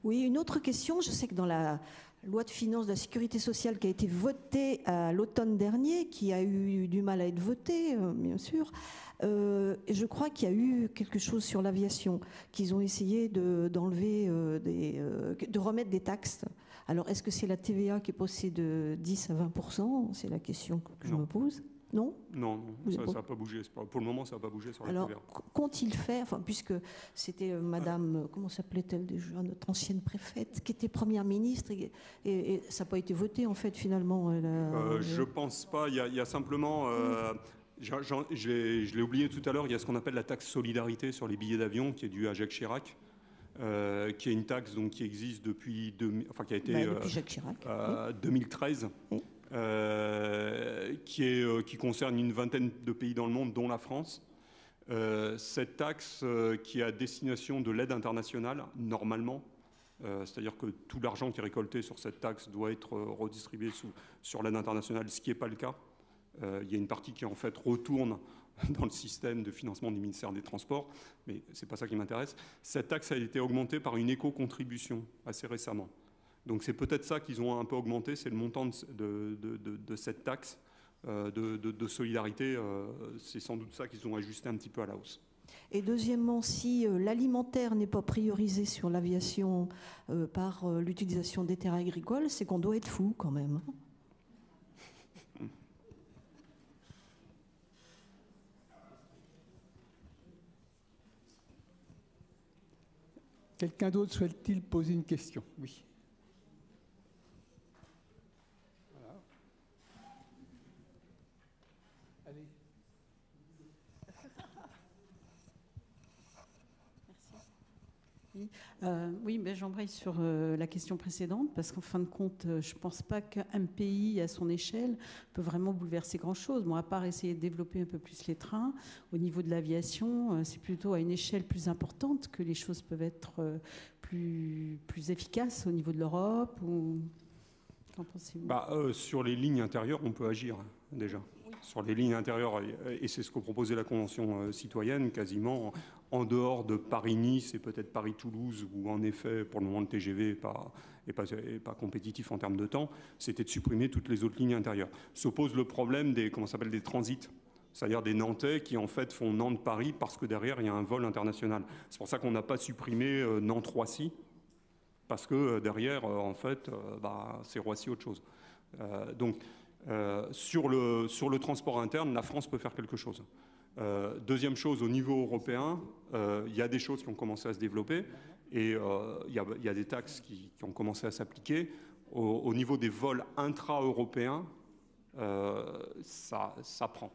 Oui, une autre question. Je sais que dans la loi de finances de la sécurité sociale qui a été votée à l'automne dernier, qui a eu du mal à être votée, bien sûr, je crois qu'il y a eu quelque chose sur l'aviation, qu'ils ont essayé d'enlever, de remettre des taxes. Alors, est-ce que c'est la TVA qui est passée de 10 à 20%? C'est la question que je me pose. Non, non, ça n'a pas bougé. Pour le moment, ça n'a pas bougé sur la TVA. Alors, qu'ont-ils fait, enfin, puisque c'était Madame, comment s'appelait-elle déjà, notre ancienne préfète, qui était première ministre, et ça n'a pas été voté, en fait, finalement. Je ne pense pas. Il y a simplement... je l'ai oublié tout à l'heure, il y a ce qu'on appelle la taxe solidarité sur les billets d'avion, qui est due à Jacques Chirac. Qui est une taxe donc, qui existe depuis... qui a été... depuis Jacques Chirac. 2013. Oui. Qui concerne une vingtaine de pays dans le monde, dont la France. Cette taxe qui est à destination de l'aide internationale, normalement, c'est-à-dire que tout l'argent qui est récolté sur cette taxe doit être redistribué sur l'aide internationale, ce qui n'est pas le cas. Il y a une partie qui en fait retourne dans le système de financement du ministère des Transports, mais ce n'est pas ça qui m'intéresse. Cette taxe a été augmentée par une éco-contribution assez récemment. Donc c'est peut-être ça qu'ils ont un peu augmenté, c'est le montant de cette taxe de solidarité. C'est sans doute ça qu'ils ont ajusté un petit peu à la hausse. Et deuxièmement, si l'alimentaire n'est pas priorisé sur l'aviation par l'utilisation des terres agricoles, c'est qu'on doit être fou quand même. Quelqu'un d'autre souhaite-t-il poser une question? Oui. Voilà. Allez. Merci. Oui, mais j'embraye sur la question précédente, parce qu'en fin de compte, je ne pense pas qu'un pays à son échelle peut vraiment bouleverser grand-chose. Bon, à part essayer de développer un peu plus les trains, au niveau de l'aviation, c'est plutôt à une échelle plus importante que les choses peuvent être plus efficaces au niveau de l'Europe. Qu'en pensez-vous? Sur les lignes intérieures, on peut agir déjà. Oui. Sur les lignes intérieures, et c'est ce que proposait la Convention citoyenne, quasiment en dehors de Paris-Nice et peut-être Paris-Toulouse, où en effet, pour le moment, le TGV n'est pas compétitif en termes de temps, c'était de supprimer toutes les autres lignes intérieures. Se pose le problème des transits, c'est-à-dire des Nantais qui en fait font Nantes-Paris parce que derrière, il y a un vol international. C'est pour ça qu'on n'a pas supprimé Nantes-Roissy, parce que derrière, en fait, c'est Roissy autre chose. Sur le transport interne, la France peut faire quelque chose. Deuxième chose, au niveau européen, il y a des choses qui ont commencé à se développer. Et il y a des taxes qui ont commencé à s'appliquer. Au niveau des vols intra-européens, ça prend.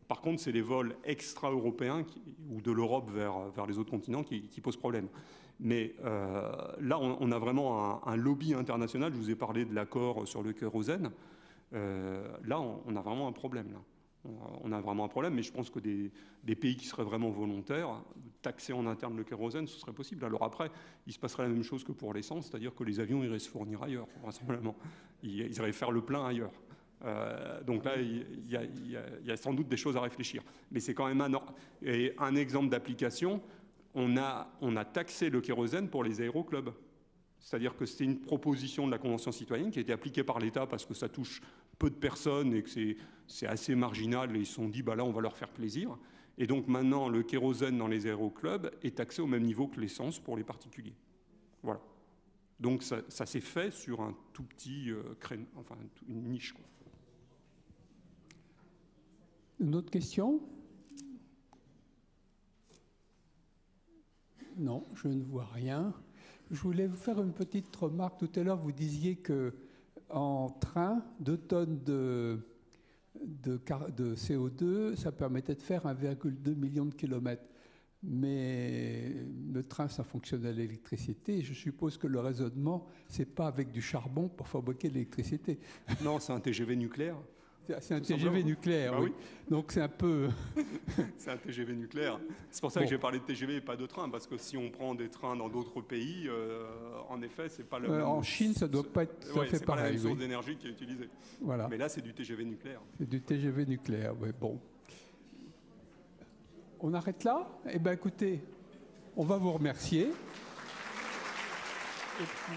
Par contre, c'est les vols extra-européens ou de l'Europe vers les autres continents qui posent problème. Mais là, on a vraiment un lobby international. Je vous ai parlé de l'accord sur le kérosène. Là, on a vraiment un problème. Là. On a vraiment un problème, mais je pense que des pays qui seraient vraiment volontaires, taxer en interne le kérosène, ce serait possible. Alors après, il se passerait la même chose que pour l'essence, c'est-à-dire que les avions iraient se fournir ailleurs, vraisemblablement. Ils iraient faire le plein ailleurs. Donc là, il y a sans doute des choses à réfléchir. Mais c'est quand même un exemple d'application. On a taxé le kérosène pour les aéroclubs. C'est-à-dire que c'était une proposition de la Convention citoyenne qui a été appliquée par l'État parce que ça touche peu de personnes et que c'est assez marginal. Et ils se sont dit, bah là, on va leur faire plaisir. Et donc maintenant, le kérosène dans les aéroclubs est taxé au même niveau que l'essence pour les particuliers. Voilà. Donc ça s'est fait sur un tout petit créneau, enfin une niche, quoi. Une autre question? Non, je ne vois rien. Je voulais vous faire une petite remarque. Tout à l'heure, vous disiez qu'en train, 2 tonnes de CO2, ça permettait de faire 1,2 million de kilomètres. Mais le train, ça fonctionne à l'électricité. Je suppose que le raisonnement, ce n'est pas avec du charbon pour fabriquer de l'électricité. Non, c'est un TGV nucléaire. C'est un TGV nucléaire, bah, oui. Donc c'est un peu... C'est un TGV nucléaire. C'est pour ça que j'ai parlé de TGV et pas de train, parce que si on prend des trains dans d'autres pays, en effet, c'est pas le même... En Chine, ça ne doit pas être tout à fait pareil. C'est pas la même source d'énergie qui est utilisée. Voilà. Mais là, c'est du TGV nucléaire. C'est du TGV nucléaire, oui, bon. On arrête là? Eh bien, écoutez, on va vous remercier. Et puis...